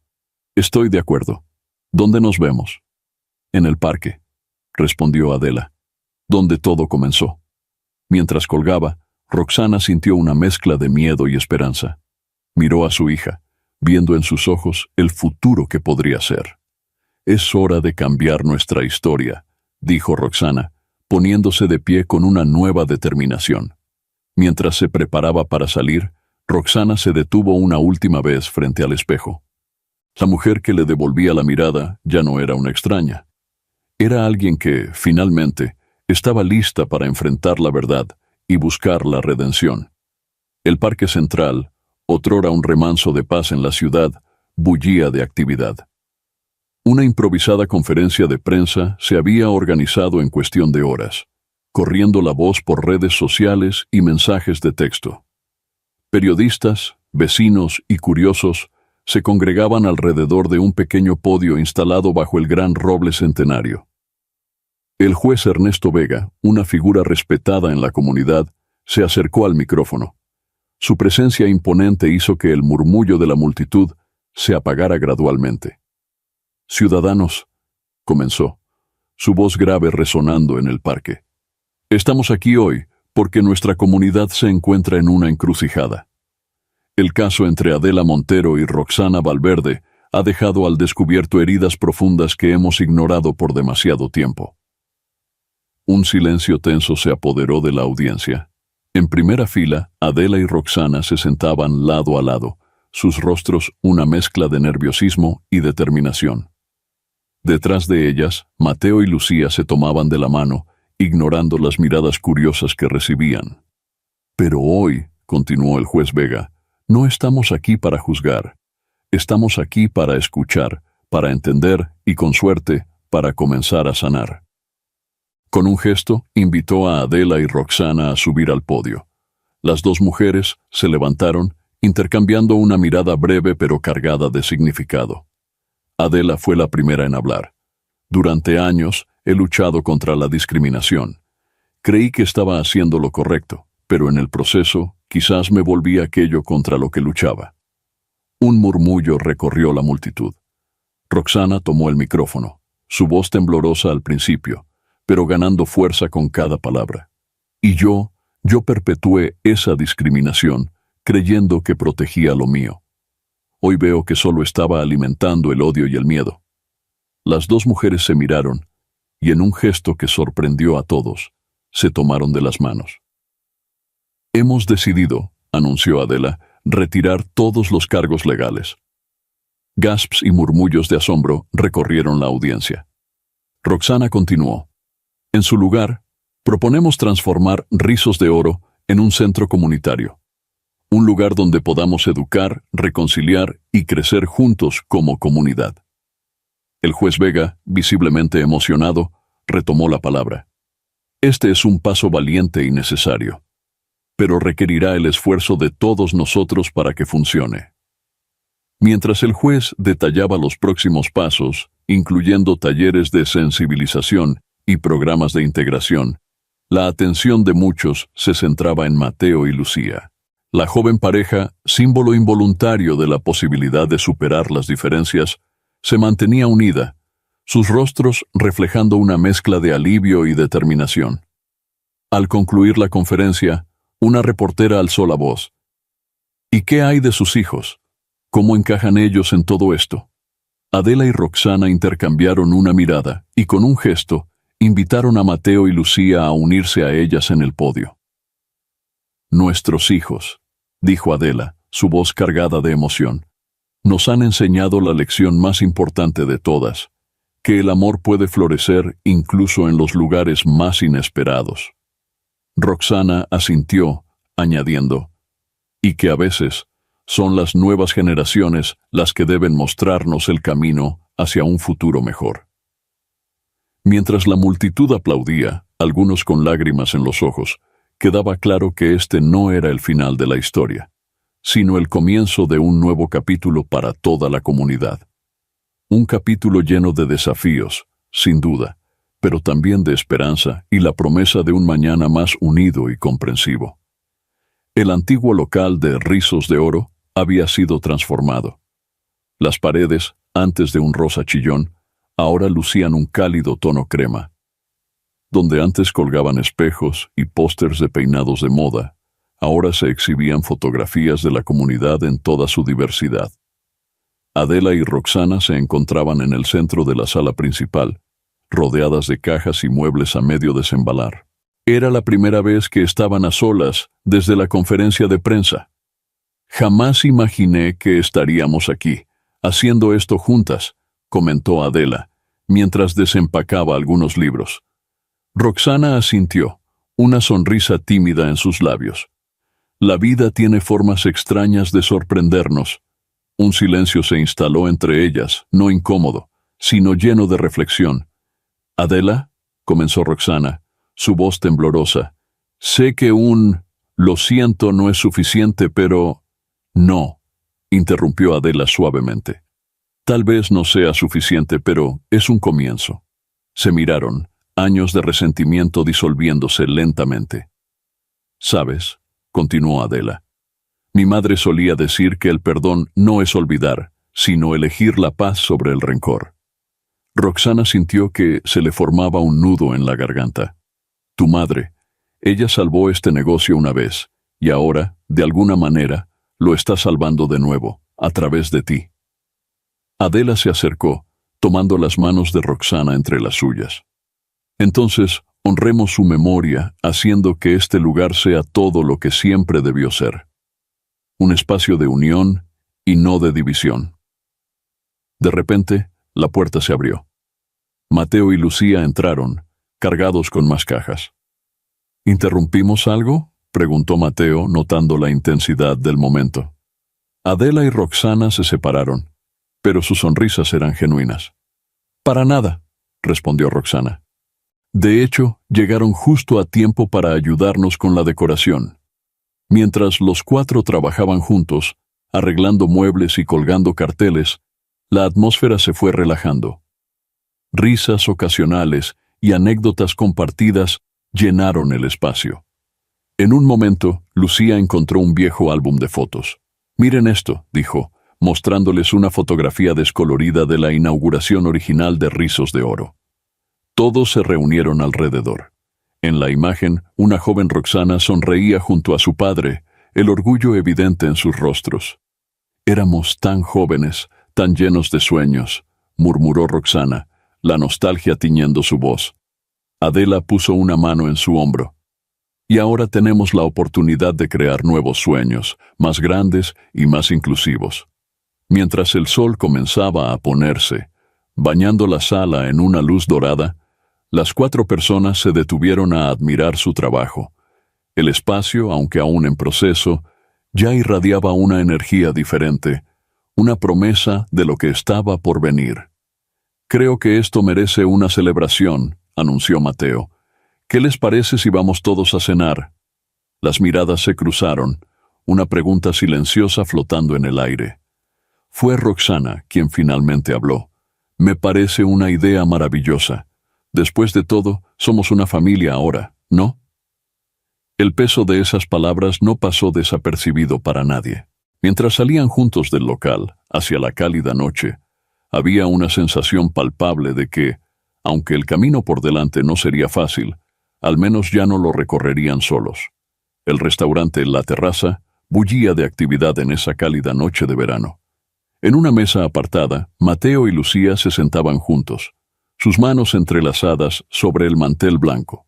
S1: «Estoy de acuerdo. ¿Dónde nos vemos?» «En el parque», respondió Adela, «donde todo comenzó». Mientras colgaba, Roxana sintió una mezcla de miedo y esperanza. Miró a su hija, viendo en sus ojos el futuro que podría ser. «Es hora de cambiar nuestra historia», dijo Roxana, poniéndose de pie con una nueva determinación. Mientras se preparaba para salir, Roxana se detuvo una última vez frente al espejo. La mujer que le devolvía la mirada ya no era una extraña. Era alguien que, finalmente, estaba lista para enfrentar la verdad y buscar la redención. El Parque Central, otrora un remanso de paz en la ciudad, bullía de actividad. Una improvisada conferencia de prensa se había organizado en cuestión de horas, corriendo la voz por redes sociales y mensajes de texto. Periodistas, vecinos y curiosos se congregaban alrededor de un pequeño podio instalado bajo el gran roble centenario. El juez Ernesto Vega, una figura respetada en la comunidad, se acercó al micrófono. Su presencia imponente hizo que el murmullo de la multitud se apagara gradualmente. «Ciudadanos», comenzó, su voz grave resonando en el parque. «Estamos aquí hoy porque nuestra comunidad se encuentra en una encrucijada. El caso entre Adela Montero y Roxana Valverde ha dejado al descubierto heridas profundas que hemos ignorado por demasiado tiempo». Un silencio tenso se apoderó de la audiencia. En primera fila, Adela y Roxana se sentaban lado a lado, sus rostros una mezcla de nerviosismo y determinación. Detrás de ellas, Mateo y Lucía se tomaban de la mano, ignorando las miradas curiosas que recibían. «Pero hoy», continuó el juez Vega, «no estamos aquí para juzgar. Estamos aquí para escuchar, para entender y, con suerte, para comenzar a sanar». Con un gesto, invitó a Adela y Roxana a subir al podio. Las dos mujeres se levantaron, intercambiando una mirada breve pero cargada de significado. Adela fue la primera en hablar. «Durante años he luchado contra la discriminación. Creí que estaba haciendo lo correcto, pero en el proceso quizás me volví aquello contra lo que luchaba». Un murmullo recorrió la multitud. Roxana tomó el micrófono, su voz temblorosa al principio, pero ganando fuerza con cada palabra. «Y yo perpetué esa discriminación, creyendo que protegía lo mío. Hoy veo que solo estaba alimentando el odio y el miedo». Las dos mujeres se miraron, y en un gesto que sorprendió a todos, se tomaron de las manos. «Hemos decidido», anunció Adela, «retirar todos los cargos legales». Gasps y murmullos de asombro recorrieron la audiencia. Roxana continuó. «En su lugar, proponemos transformar Rizos de Oro en un centro comunitario. Un lugar donde podamos educar, reconciliar y crecer juntos como comunidad». El juez Vega, visiblemente emocionado, retomó la palabra. «Este es un paso valiente y necesario, pero requerirá el esfuerzo de todos nosotros para que funcione». Mientras el juez detallaba los próximos pasos, incluyendo talleres de sensibilización y programas de integración, la atención de muchos se centraba en Mateo y Lucía. La joven pareja, símbolo involuntario de la posibilidad de superar las diferencias, se mantenía unida, sus rostros reflejando una mezcla de alivio y determinación. Al concluir la conferencia, una reportera alzó la voz. «¿Y qué hay de sus hijos? ¿Cómo encajan ellos en todo esto?». Adela y Roxana intercambiaron una mirada y con un gesto invitaron a Mateo y Lucía a unirse a ellas en el podio. «Nuestros hijos», dijo Adela, su voz cargada de emoción, «nos han enseñado la lección más importante de todas, que el amor puede florecer incluso en los lugares más inesperados». Roxana asintió, añadiendo, «y que a veces son las nuevas generaciones las que deben mostrarnos el camino hacia un futuro mejor». Mientras la multitud aplaudía, algunos con lágrimas en los ojos, quedaba claro que este no era el final de la historia, sino el comienzo de un nuevo capítulo para toda la comunidad. Un capítulo lleno de desafíos, sin duda, pero también de esperanza y la promesa de un mañana más unido y comprensivo. El antiguo local de Rizos de Oro había sido transformado. Las paredes, antes de un rosa chillón, ahora lucían un cálido tono crema. Donde antes colgaban espejos y pósters de peinados de moda, ahora se exhibían fotografías de la comunidad en toda su diversidad. Adela y Roxana se encontraban en el centro de la sala principal, rodeadas de cajas y muebles a medio desembalar. Era la primera vez que estaban a solas desde la conferencia de prensa. Jamás imaginé que estaríamos aquí, haciendo esto juntas, comentó Adela, mientras desempacaba algunos libros. Roxana asintió, una sonrisa tímida en sus labios. La vida tiene formas extrañas de sorprendernos. Un silencio se instaló entre ellas, no incómodo, sino lleno de reflexión. «Adela», comenzó Roxana, su voz temblorosa, «sé que lo siento no es suficiente, pero...» «No», interrumpió Adela suavemente. «Tal vez no sea suficiente, pero es un comienzo». Se miraron, años de resentimiento disolviéndose lentamente. «¿Sabes?», continuó Adela. «Mi madre solía decir que el perdón no es olvidar, sino elegir la paz sobre el rencor». Roxana sintió que se le formaba un nudo en la garganta. «Tu madre, ella salvó este negocio una vez, y ahora, de alguna manera, lo está salvando de nuevo, a través de ti». Adela se acercó, tomando las manos de Roxana entre las suyas. «Entonces, honremos su memoria, haciendo que este lugar sea todo lo que siempre debió ser. Un espacio de unión y no de división». De repente, la puerta se abrió. Mateo y Lucía entraron, cargados con más cajas. «¿Interrumpimos algo?», preguntó Mateo, notando la intensidad del momento. Adela y Roxana se separaron, pero sus sonrisas eran genuinas. «Para nada», respondió Roxana. «De hecho, llegaron justo a tiempo para ayudarnos con la decoración». Mientras los cuatro trabajaban juntos, arreglando muebles y colgando carteles, la atmósfera se fue relajando. Risas ocasionales y anécdotas compartidas llenaron el espacio. En un momento, Lucía encontró un viejo álbum de fotos. «Miren esto», dijo, mostrándoles una fotografía descolorida de la inauguración original de Rizos de Oro. Todos se reunieron alrededor. En la imagen, una joven Roxana sonreía junto a su padre, el orgullo evidente en sus rostros. «Éramos tan jóvenes, tan llenos de sueños», murmuró Roxana, la nostalgia tiñendo su voz. Adela puso una mano en su hombro. «Y ahora tenemos la oportunidad de crear nuevos sueños, más grandes y más inclusivos». Mientras el sol comenzaba a ponerse, bañando la sala en una luz dorada, las cuatro personas se detuvieron a admirar su trabajo. El espacio, aunque aún en proceso, ya irradiaba una energía diferente, una promesa de lo que estaba por venir. «Creo que esto merece una celebración», anunció Mateo. «¿Qué les parece si vamos todos a cenar?» Las miradas se cruzaron, una pregunta silenciosa flotando en el aire. Fue Roxana quien finalmente habló. «Me parece una idea maravillosa. Después de todo, somos una familia ahora, ¿no?». El peso de esas palabras no pasó desapercibido para nadie. Mientras salían juntos del local, hacia la cálida noche, había una sensación palpable de que, aunque el camino por delante no sería fácil, al menos ya no lo recorrerían solos. El restaurante La Terraza bullía de actividad en esa cálida noche de verano. En una mesa apartada, Mateo y Lucía se sentaban juntos, sus manos entrelazadas sobre el mantel blanco.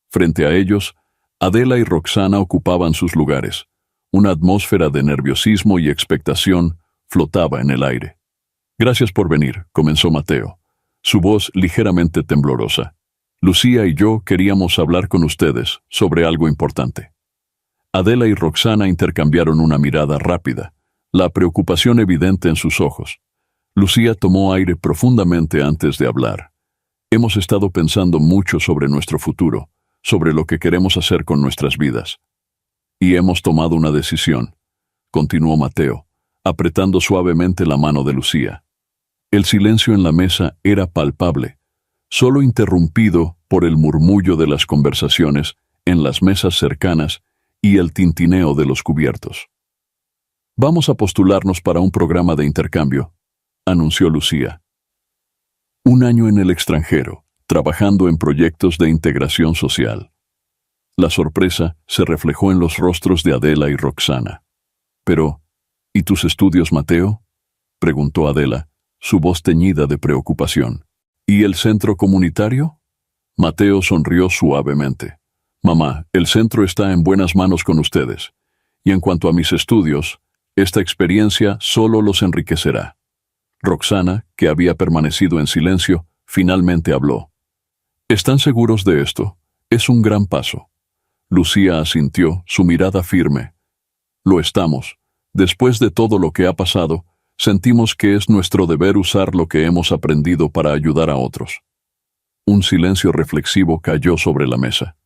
S1: Frente a ellos, Adela y Roxana ocupaban sus lugares. Una atmósfera de nerviosismo y expectación flotaba en el aire. «Gracias por venir», comenzó Mateo, su voz ligeramente temblorosa. «Lucía y yo queríamos hablar con ustedes sobre algo importante». Adela y Roxana intercambiaron una mirada rápida, la preocupación evidente en sus ojos. Lucía tomó aire profundamente antes de hablar. «Hemos estado pensando mucho sobre nuestro futuro, sobre lo que queremos hacer con nuestras vidas. Y hemos tomado una decisión», continuó Mateo, apretando suavemente la mano de Lucía. El silencio en la mesa era palpable, solo interrumpido por el murmullo de las conversaciones en las mesas cercanas y el tintineo de los cubiertos. «Vamos a postularnos para un programa de intercambio», anunció Lucía. «Un año en el extranjero, trabajando en proyectos de integración social». La sorpresa se reflejó en los rostros de Adela y Roxana. «Pero, ¿y tus estudios, Mateo?», preguntó Adela, su voz teñida de preocupación. «¿Y el centro comunitario?». Mateo sonrió suavemente. «Mamá, el centro está en buenas manos con ustedes. Y en cuanto a mis estudios, Esta experiencia solo los enriquecerá. Roxana, que había permanecido en silencio, finalmente habló. ¿Están seguros de esto? Es un gran paso. Lucía asintió, su mirada firme. Lo estamos. Después de todo lo que ha pasado, sentimos que es nuestro deber usar lo que hemos aprendido para ayudar a otros. Un silencio reflexivo cayó sobre la mesa.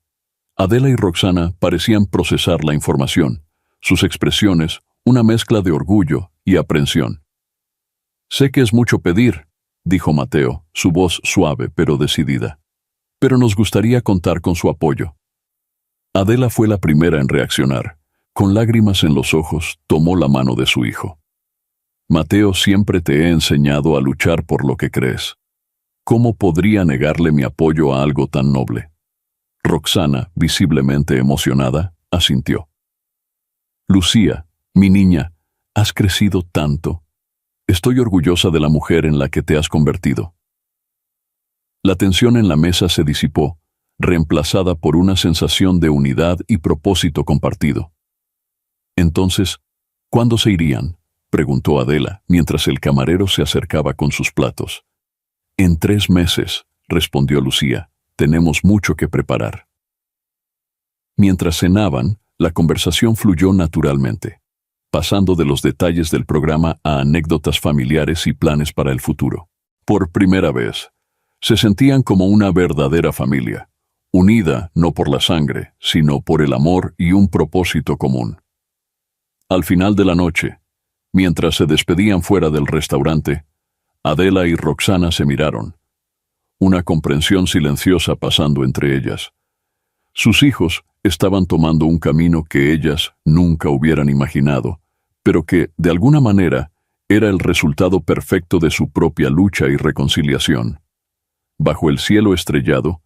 S1: Adela y Roxana parecían procesar la información, sus expresiones, una mezcla de orgullo y aprensión. Sé que es mucho pedir, dijo Mateo, su voz suave pero decidida. Pero nos gustaría contar con su apoyo. Adela fue la primera en reaccionar. Con lágrimas en los ojos, tomó la mano de su hijo. Mateo, siempre te he enseñado a luchar por lo que crees. ¿Cómo podría negarle mi apoyo a algo tan noble? Roxana, visiblemente emocionada, asintió. Lucía, mi niña, has crecido tanto. Estoy orgullosa de la mujer en la que te has convertido. La tensión en la mesa se disipó, reemplazada por una sensación de unidad y propósito compartido. Entonces, ¿cuándo se irían?, preguntó Adela, mientras el camarero se acercaba con sus platos. En 3 meses, respondió Lucía, tenemos mucho que preparar. Mientras cenaban, la conversación fluyó naturalmente, pasando de los detalles del programa a anécdotas familiares y planes para el futuro. Por primera vez, se sentían como una verdadera familia, unida no por la sangre, sino por el amor y un propósito común. Al final de la noche, mientras se despedían fuera del restaurante, Adela y Roxana se miraron, una comprensión silenciosa pasando entre ellas. Sus hijos estaban tomando un camino que ellas nunca hubieran imaginado, pero que, de alguna manera, era el resultado perfecto de su propia lucha y reconciliación. Bajo el cielo estrellado,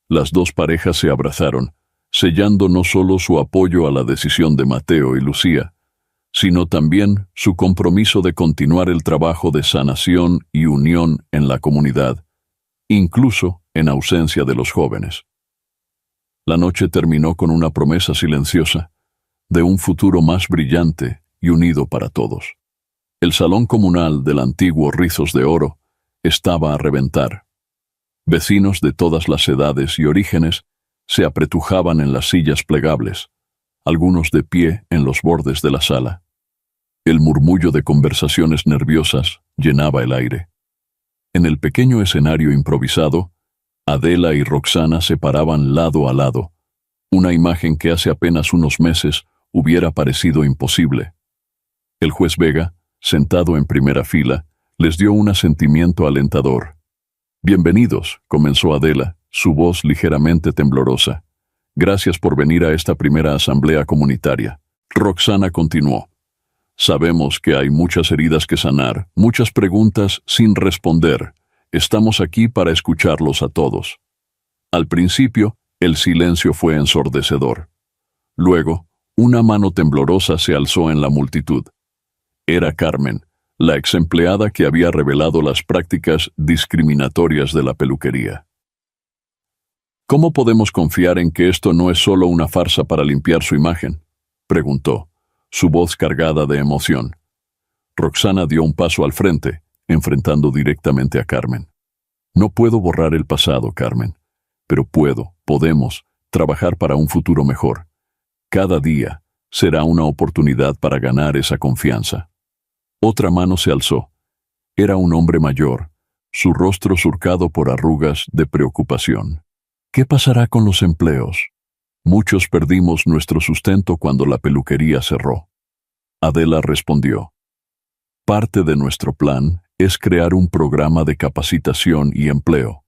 S1: las dos parejas se abrazaron, sellando no solo su apoyo a la decisión de Mateo y Lucía, sino también su compromiso de continuar el trabajo de sanación y unión en la comunidad, incluso en ausencia de los jóvenes. La noche terminó con una promesa silenciosa de un futuro más brillante y unido para todos. El salón comunal del antiguo Rizos de Oro estaba a reventar. Vecinos de todas las edades y orígenes se apretujaban en las sillas plegables, algunos de pie en los bordes de la sala. El murmullo de conversaciones nerviosas llenaba el aire. En el pequeño escenario improvisado, Adela y Roxana se paraban lado a lado, una imagen que hace apenas unos meses hubiera parecido imposible. El juez Vega, sentado en primera fila, les dio un asentimiento alentador. «Bienvenidos», comenzó Adela, su voz ligeramente temblorosa. «Gracias por venir a esta primera asamblea comunitaria». Roxana continuó. «Sabemos que hay muchas heridas que sanar, muchas preguntas sin responder. Estamos aquí para escucharlos a todos». Al principio, el silencio fue ensordecedor. Luego, una mano temblorosa se alzó en la multitud. Era Carmen, la exempleada que había revelado las prácticas discriminatorias de la peluquería. «¿Cómo podemos confiar en que esto no es solo una farsa para limpiar su imagen?», preguntó, su voz cargada de emoción. Roxana dio un paso al frente, enfrentando directamente a Carmen. «No puedo borrar el pasado, Carmen, pero podemos, trabajar para un futuro mejor. Cada día será una oportunidad para ganar esa confianza». Otra mano se alzó. Era un hombre mayor, su rostro surcado por arrugas de preocupación. «¿Qué pasará con los empleos? Muchos perdimos nuestro sustento cuando la peluquería cerró». Adela respondió. «Parte de nuestro plan es crear un programa de capacitación y empleo.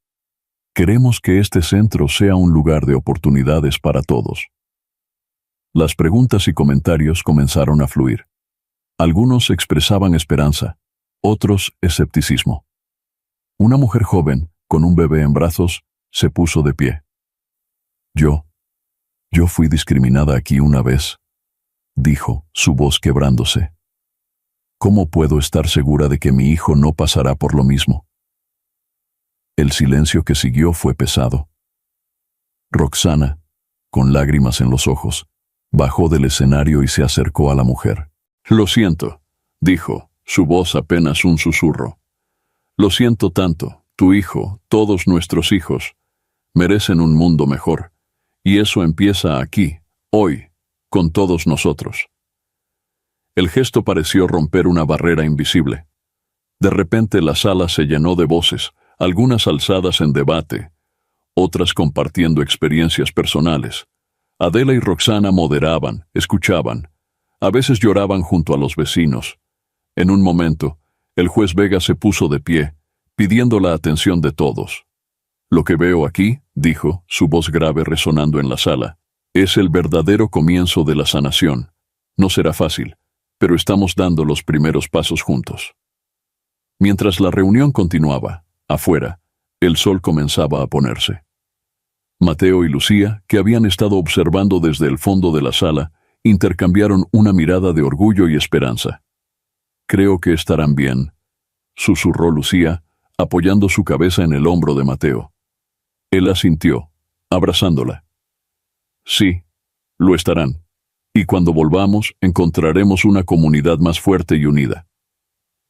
S1: Queremos que este centro sea un lugar de oportunidades para todos». Las preguntas y comentarios comenzaron a fluir. Algunos expresaban esperanza, otros escepticismo. Una mujer joven, con un bebé en brazos, se puso de pie. Yo fui discriminada aquí una vez», dijo, su voz quebrándose. «¿Cómo puedo estar segura de que mi hijo no pasará por lo mismo?». El silencio que siguió fue pesado. Roxana, con lágrimas en los ojos, bajó del escenario y se acercó a la mujer. Lo siento, dijo, su voz apenas un susurro. Lo siento tanto, tu hijo, todos nuestros hijos, merecen un mundo mejor, y eso empieza aquí, hoy, con todos nosotros. El gesto pareció romper una barrera invisible. De repente la sala se llenó de voces, algunas alzadas en debate, otras compartiendo experiencias personales. Adela y Roxana moderaban, escuchaban, a veces lloraban junto a los vecinos. En un momento, el juez Vega se puso de pie, pidiendo la atención de todos. Lo que veo aquí, dijo, su voz grave resonando en la sala, es el verdadero comienzo de la sanación. No será fácil, pero estamos dando los primeros pasos juntos. Mientras la reunión continuaba, afuera, el sol comenzaba a ponerse. Mateo y Lucía, que habían estado observando desde el fondo de la sala, intercambiaron una mirada de orgullo y esperanza. Creo que estarán bien, susurró Lucía, apoyando su cabeza en el hombro de Mateo. Él asintió, abrazándola. Sí, lo estarán. Y cuando volvamos, encontraremos una comunidad más fuerte y unida.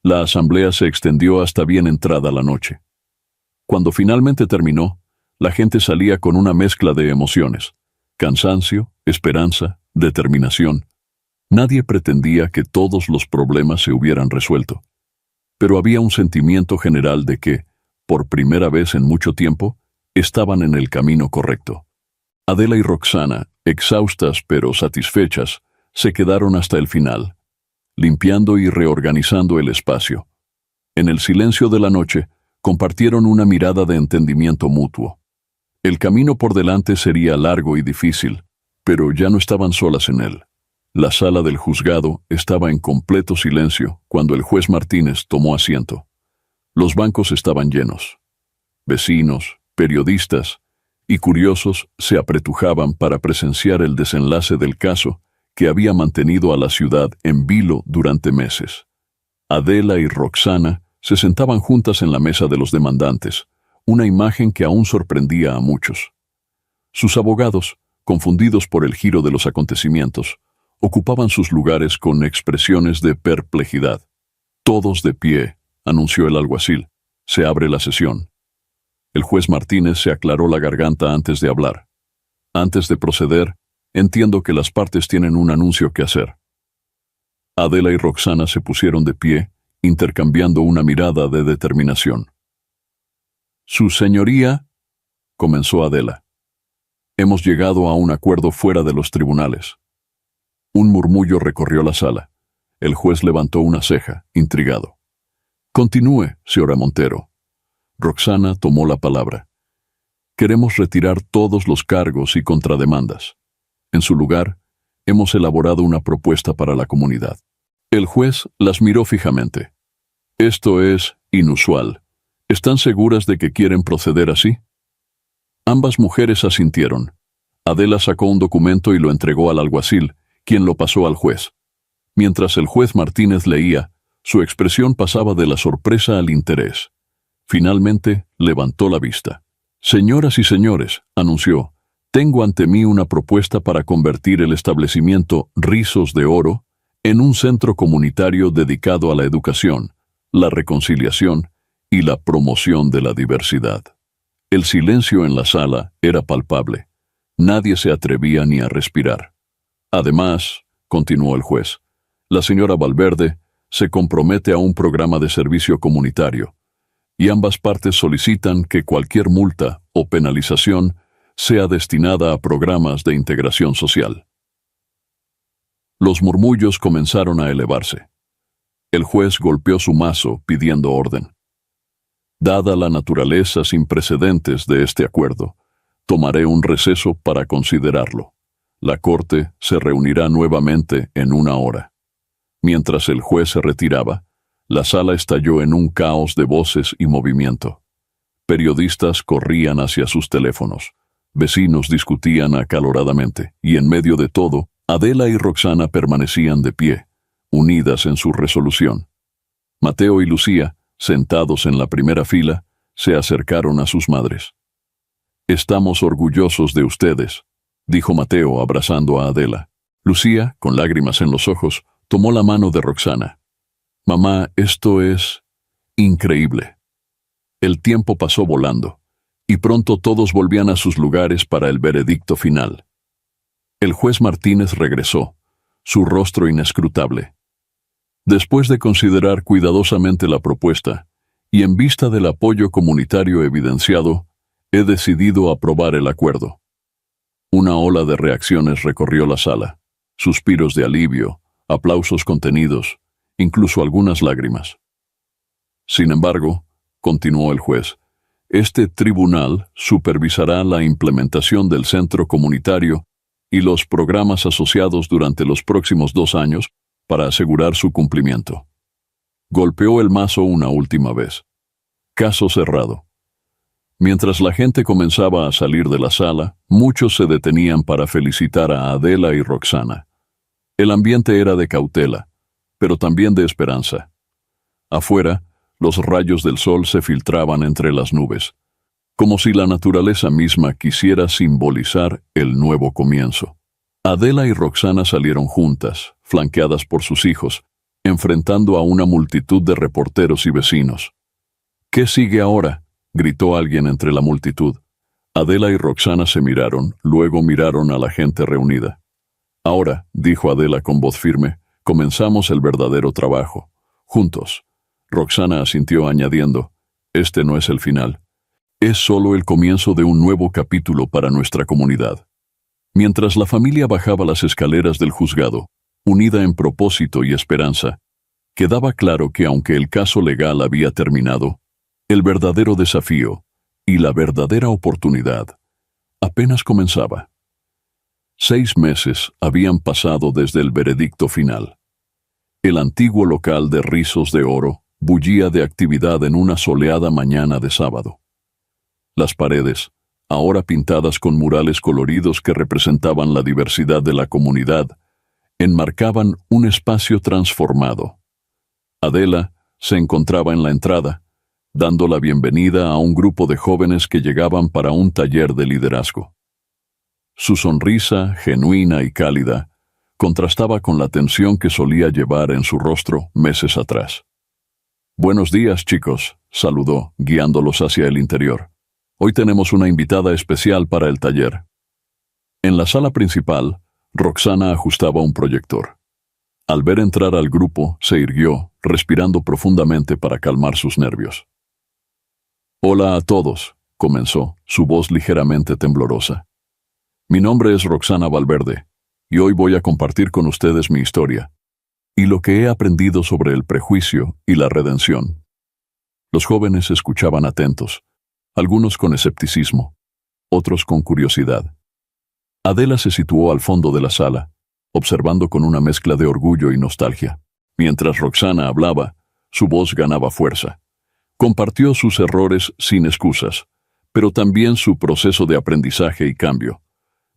S1: La asamblea se extendió hasta bien entrada la noche. Cuando finalmente terminó, la gente salía con una mezcla de emociones: cansancio, esperanza, determinación. Nadie pretendía que todos los problemas se hubieran resuelto. Pero había un sentimiento general de que, por primera vez en mucho tiempo, estaban en el camino correcto. Adela y Roxana, exhaustas pero satisfechas, se quedaron hasta el final, limpiando y reorganizando el espacio. En el silencio de la noche, compartieron una mirada de entendimiento mutuo. El camino por delante sería largo y difícil, pero ya no estaban solas en él. La sala del juzgado estaba en completo silencio cuando el juez Martínez tomó asiento. Los bancos estaban llenos. Vecinos, periodistas y curiosos se apretujaban para presenciar el desenlace del caso que había mantenido a la ciudad en vilo durante meses. Adela y Roxana se sentaban juntas en la mesa de los demandantes, una imagen que aún sorprendía a muchos. Sus abogados, confundidos por el giro de los acontecimientos, ocupaban sus lugares con expresiones de perplejidad. Todos de pie, anunció el alguacil. Se abre la sesión. El juez Martínez se aclaró la garganta antes de hablar. Antes de proceder, entiendo que las partes tienen un anuncio que hacer. Adela y Roxana se pusieron de pie, intercambiando una mirada de determinación. Su señoría, comenzó Adela. Hemos llegado a un acuerdo fuera de los tribunales. Un murmullo recorrió la sala. El juez levantó una ceja, intrigado. Continúe, señora Montero. Roxana tomó la palabra. Queremos retirar todos los cargos y contrademandas. En su lugar, hemos elaborado una propuesta para la comunidad. El juez las miró fijamente. Esto es inusual. ¿Están seguras de que quieren proceder así? Ambas mujeres asintieron. Adela sacó un documento y lo entregó al alguacil, quien lo pasó al juez. Mientras el juez Martínez leía, su expresión pasaba de la sorpresa al interés. Finalmente, levantó la vista. Señoras y señores, anunció, tengo ante mí una propuesta para convertir el establecimiento Rizos de Oro en un centro comunitario dedicado a la educación, la reconciliación y la promoción de la diversidad. El silencio en la sala era palpable. Nadie se atrevía ni a respirar. Además, continuó el juez, la señora Valverde se compromete a un programa de servicio comunitario, y ambas partes solicitan que cualquier multa o penalización sea destinada a programas de integración social. Los murmullos comenzaron a elevarse. El juez golpeó su mazo pidiendo orden. Dada la naturaleza sin precedentes de este acuerdo, tomaré un receso para considerarlo. La corte se reunirá nuevamente en 1 hora. Mientras el juez se retiraba, la sala estalló en un caos de voces y movimiento. Periodistas corrían hacia sus teléfonos. Vecinos discutían acaloradamente, y en medio de todo, Adela y Roxana permanecían de pie, unidas en su resolución. Mateo y Lucía, sentados en la primera fila, se acercaron a sus madres. Estamos orgullosos de ustedes, dijo Mateo abrazando a Adela. Lucía, con lágrimas en los ojos, tomó la mano de Roxana. «Mamá, esto es increíble». El tiempo pasó volando, y pronto todos volvían a sus lugares para el veredicto final. El juez Martínez regresó, su rostro inescrutable. Después de considerar cuidadosamente la propuesta, y en vista del apoyo comunitario evidenciado, he decidido aprobar el acuerdo. Una ola de reacciones recorrió la sala, suspiros de alivio, aplausos contenidos, incluso algunas lágrimas. Sin embargo, continuó el juez, este tribunal supervisará la implementación del centro comunitario y los programas asociados durante los próximos 2 años para asegurar su cumplimiento. Golpeó el mazo una última vez. Caso cerrado. Mientras la gente comenzaba a salir de la sala, muchos se detenían para felicitar a Adela y Roxana. El ambiente era de cautela, pero también de esperanza. Afuera, los rayos del sol se filtraban entre las nubes, como si la naturaleza misma quisiera simbolizar el nuevo comienzo. Adela y Roxana salieron juntas, flanqueadas por sus hijos, enfrentando a una multitud de reporteros y vecinos. «¿Qué sigue ahora?», gritó alguien entre la multitud. Adela y Roxana se miraron, luego miraron a la gente reunida. «Ahora», dijo Adela con voz firme, «comenzamos el verdadero trabajo. Juntos». Roxana asintió añadiendo, «Este no es el final. Es solo el comienzo de un nuevo capítulo para nuestra comunidad». Mientras la familia bajaba las escaleras del juzgado, unida en propósito y esperanza, quedaba claro que aunque el caso legal había terminado, el verdadero desafío y la verdadera oportunidad apenas comenzaba. 6 meses habían pasado desde el veredicto final. El antiguo local de Rizos de Oro bullía de actividad en una soleada mañana de sábado. Las paredes, ahora pintadas con murales coloridos que representaban la diversidad de la comunidad, enmarcaban un espacio transformado. Adela se encontraba en la entrada, dando la bienvenida a un grupo de jóvenes que llegaban para un taller de liderazgo. Su sonrisa, genuina y cálida, contrastaba con la tensión que solía llevar en su rostro meses atrás. «Buenos días, chicos», saludó, guiándolos hacia el interior. «Hoy tenemos una invitada especial para el taller». En la sala principal, Roxana ajustaba un proyector. Al ver entrar al grupo, se irguió, respirando profundamente para calmar sus nervios. «Hola a todos», comenzó, su voz ligeramente temblorosa. «Mi nombre es Roxana Valverde, y hoy voy a compartir con ustedes mi historia, y lo que he aprendido sobre el prejuicio y la redención». Los jóvenes escuchaban atentos, algunos con escepticismo, otros con curiosidad. Adela se situó al fondo de la sala, observando con una mezcla de orgullo y nostalgia. Mientras Roxana hablaba, su voz ganaba fuerza. Compartió sus errores sin excusas, pero también su proceso de aprendizaje y cambio.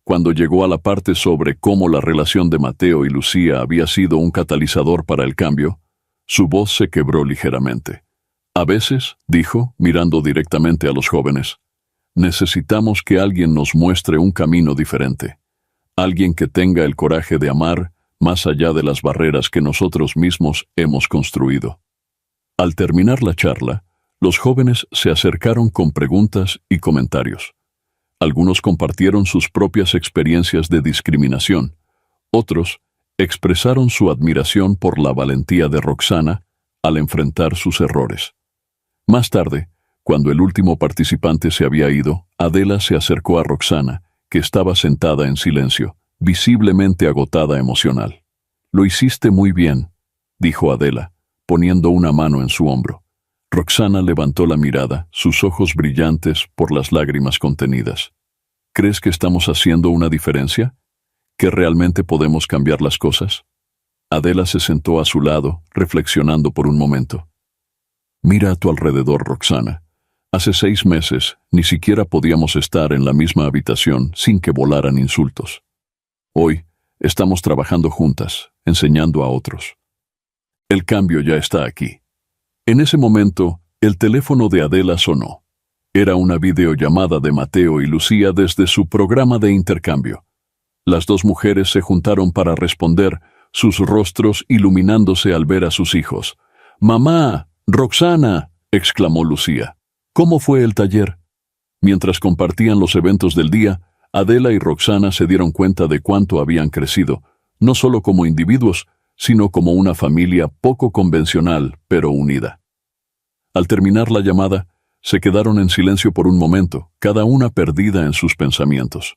S1: Cuando llegó a la parte sobre cómo la relación de Mateo y Lucía había sido un catalizador para el cambio, su voz se quebró ligeramente. «A veces», dijo, mirando directamente a los jóvenes, «necesitamos que alguien nos muestre un camino diferente. Alguien que tenga el coraje de amar más allá de las barreras que nosotros mismos hemos construido». Al terminar la charla, los jóvenes se acercaron con preguntas y comentarios. Algunos compartieron sus propias experiencias de discriminación. Otros expresaron su admiración por la valentía de Roxana al enfrentar sus errores. Más tarde, cuando el último participante se había ido, Adela se acercó a Roxana, que estaba sentada en silencio, visiblemente agotada emocional. «Lo hiciste muy bien», dijo Adela, poniendo una mano en su hombro. Roxana levantó la mirada, sus ojos brillantes por las lágrimas contenidas. «¿Crees que estamos haciendo una diferencia? ¿Que realmente podemos cambiar las cosas?» Adela se sentó a su lado, reflexionando por un momento. «Mira a tu alrededor, Roxana. Hace 6 meses ni siquiera podíamos estar en la misma habitación sin que volaran insultos. Hoy estamos trabajando juntas, enseñando a otros. El cambio ya está aquí». En ese momento, el teléfono de Adela sonó. Era una videollamada de Mateo y Lucía desde su programa de intercambio. Las 2 mujeres se juntaron para responder, sus rostros iluminándose al ver a sus hijos. «¡Mamá! ¡Roxana!», exclamó Lucía. «¿Cómo fue el taller?». Mientras compartían los eventos del día, Adela y Roxana se dieron cuenta de cuánto habían crecido, no solo como individuos, sino como una familia poco convencional, pero unida. Al terminar la llamada, se quedaron en silencio por un momento, cada una perdida en sus pensamientos.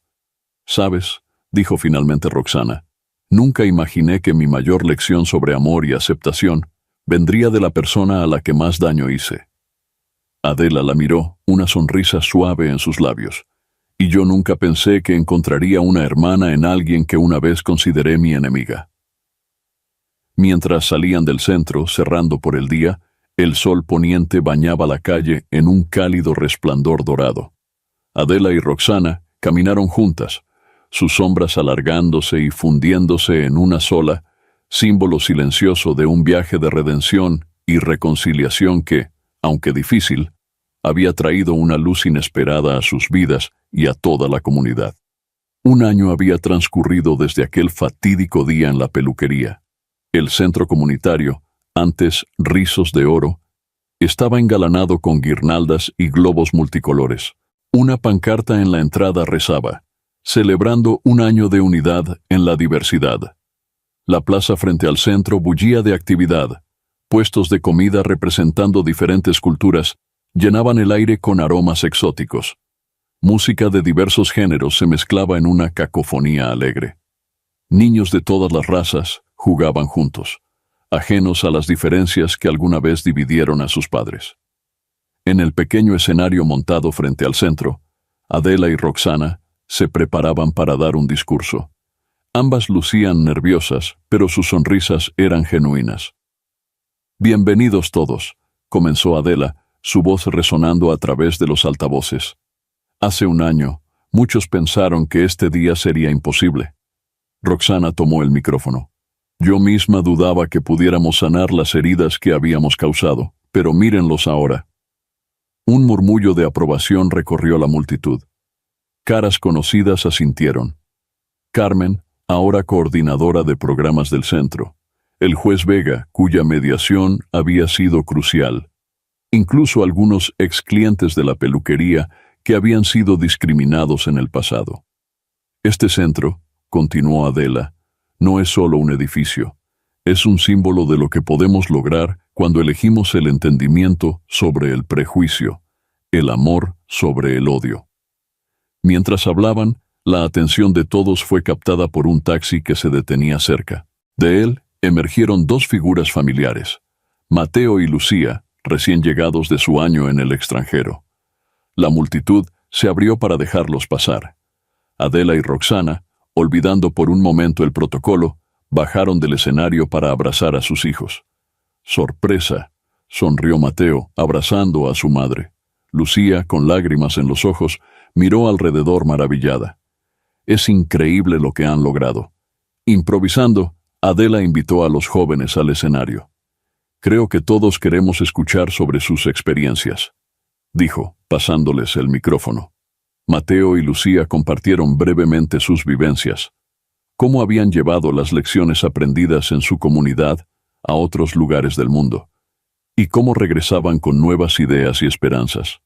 S1: «¿Sabes?», dijo finalmente Roxana, «nunca imaginé que mi mayor lección sobre amor y aceptación vendría de la persona a la que más daño hice». Adela la miró, una sonrisa suave en sus labios. «Y yo nunca pensé que encontraría una hermana en alguien que una vez consideré mi enemiga». Mientras salían del centro, cerrando por el día, el sol poniente bañaba la calle en un cálido resplandor dorado. Adela y Roxana caminaron juntas, sus sombras alargándose y fundiéndose en una sola, símbolo silencioso de un viaje de redención y reconciliación que, aunque difícil, había traído una luz inesperada a sus vidas y a toda la comunidad. Un año había transcurrido desde aquel fatídico día en la peluquería. El centro comunitario, antes Rizos de Oro, estaba engalanado con guirnaldas y globos multicolores. Una pancarta en la entrada rezaba: «Celebrando un año de unidad en la diversidad». La plaza frente al centro bullía de actividad. Puestos de comida representando diferentes culturas llenaban el aire con aromas exóticos. Música de diversos géneros se mezclaba en una cacofonía alegre. Niños de todas las razas jugaban juntos, ajenos a las diferencias que alguna vez dividieron a sus padres. En el pequeño escenario montado frente al centro, Adela y Roxana se preparaban para dar un discurso. Ambas lucían nerviosas, pero sus sonrisas eran genuinas. «Bienvenidos todos», comenzó Adela, su voz resonando a través de los altavoces. «Hace un año, muchos pensaron que este día sería imposible». Roxana tomó el micrófono. «Yo misma dudaba que pudiéramos sanar las heridas que habíamos causado, pero mírenlos ahora». Un murmullo de aprobación recorrió la multitud. Caras conocidas asintieron. Carmen, ahora coordinadora de programas del centro. El juez Vega, cuya mediación había sido crucial. Incluso algunos ex clientes de la peluquería que habían sido discriminados en el pasado. «Este centro», continuó Adela, «no es solo un edificio, es un símbolo de lo que podemos lograr cuando elegimos el entendimiento sobre el prejuicio, el amor sobre el odio». Mientras hablaban, la atención de todos fue captada por un taxi que se detenía cerca. De él emergieron dos figuras familiares, Mateo y Lucía, recién llegados de su año en el extranjero. La multitud se abrió para dejarlos pasar. Adela y Roxana, olvidando por un momento el protocolo, bajaron del escenario para abrazar a sus hijos. «Sorpresa», sonrió Mateo, abrazando a su madre. Lucía, con lágrimas en los ojos, miró alrededor maravillada. «Es increíble lo que han logrado». Improvisando, Adela invitó a los jóvenes al escenario. «Creo que todos queremos escuchar sobre sus experiencias», dijo, pasándoles el micrófono. Mateo y Lucía compartieron brevemente sus vivencias, cómo habían llevado las lecciones aprendidas en su comunidad a otros lugares del mundo, y cómo regresaban con nuevas ideas y esperanzas.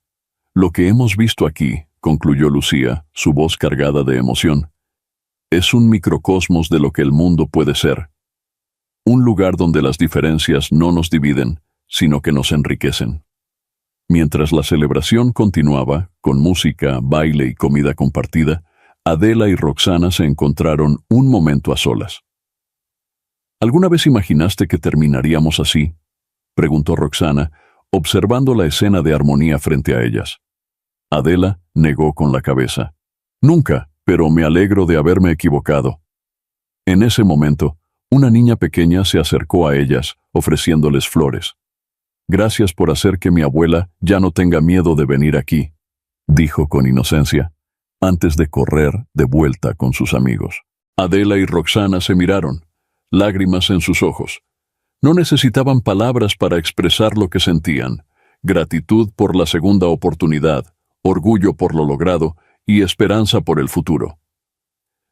S1: «Lo que hemos visto aquí», concluyó Lucía, su voz cargada de emoción, «es un microcosmos de lo que el mundo puede ser. Un lugar donde las diferencias no nos dividen, sino que nos enriquecen». Mientras la celebración continuaba, con música, baile y comida compartida, Adela y Roxana se encontraron un momento a solas. «¿Alguna vez imaginaste que terminaríamos así?», preguntó Roxana, observando la escena de armonía frente a ellas. Adela negó con la cabeza. «Nunca, pero me alegro de haberme equivocado». En ese momento, una niña pequeña se acercó a ellas, ofreciéndoles flores. «Gracias por hacer que mi abuela ya no tenga miedo de venir aquí», dijo con inocencia, antes de correr de vuelta con sus amigos. Adela y Roxana se miraron, lágrimas en sus ojos. No necesitaban palabras para expresar lo que sentían: gratitud por la segunda oportunidad, orgullo por lo logrado y esperanza por el futuro.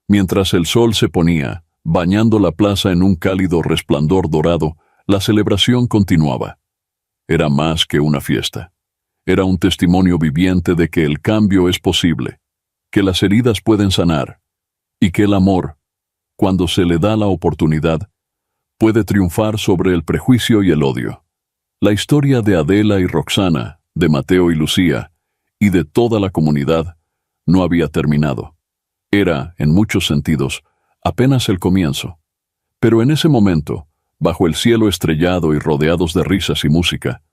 S1: Mientras el sol se ponía, Bañando la plaza en un cálido resplandor dorado, la celebración continuaba. Era más que una fiesta. Era un testimonio viviente de que el cambio es posible, que las heridas pueden sanar, y que el amor, cuando se le da la oportunidad, puede triunfar sobre el prejuicio y el odio. La historia de Adela y Roxana, de Mateo y Lucía, y de toda la comunidad, no había terminado. Era, en muchos sentidos, apenas el comienzo. Pero en ese momento, bajo el cielo estrellado y rodeados de risas y música,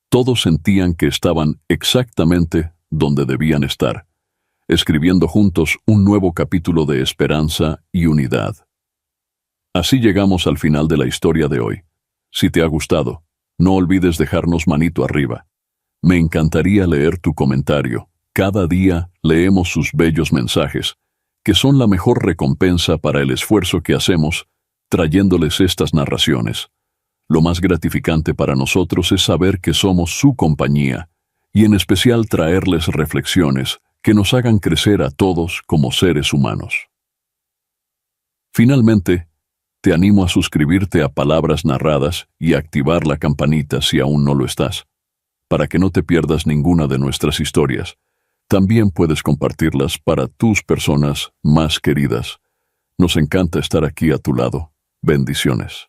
S1: todos sentían que estaban exactamente donde debían estar, escribiendo juntos un nuevo capítulo de esperanza y unidad. Así llegamos al final de la historia de hoy. Si te ha gustado, no olvides dejarnos manito arriba. Me encantaría leer tu comentario. Cada día leemos sus bellos mensajes, que son la mejor recompensa para el esfuerzo que hacemos trayéndoles estas narraciones. Lo más gratificante para nosotros es saber que somos su compañía y en especial traerles reflexiones que nos hagan crecer a todos como seres humanos. Finalmente, te animo a suscribirte a Palabras Narradas y a activar la campanita si aún no lo estás, para que no te pierdas ninguna de nuestras historias. También puedes compartirlas para tus personas más queridas. Nos encanta estar aquí a tu lado. Bendiciones.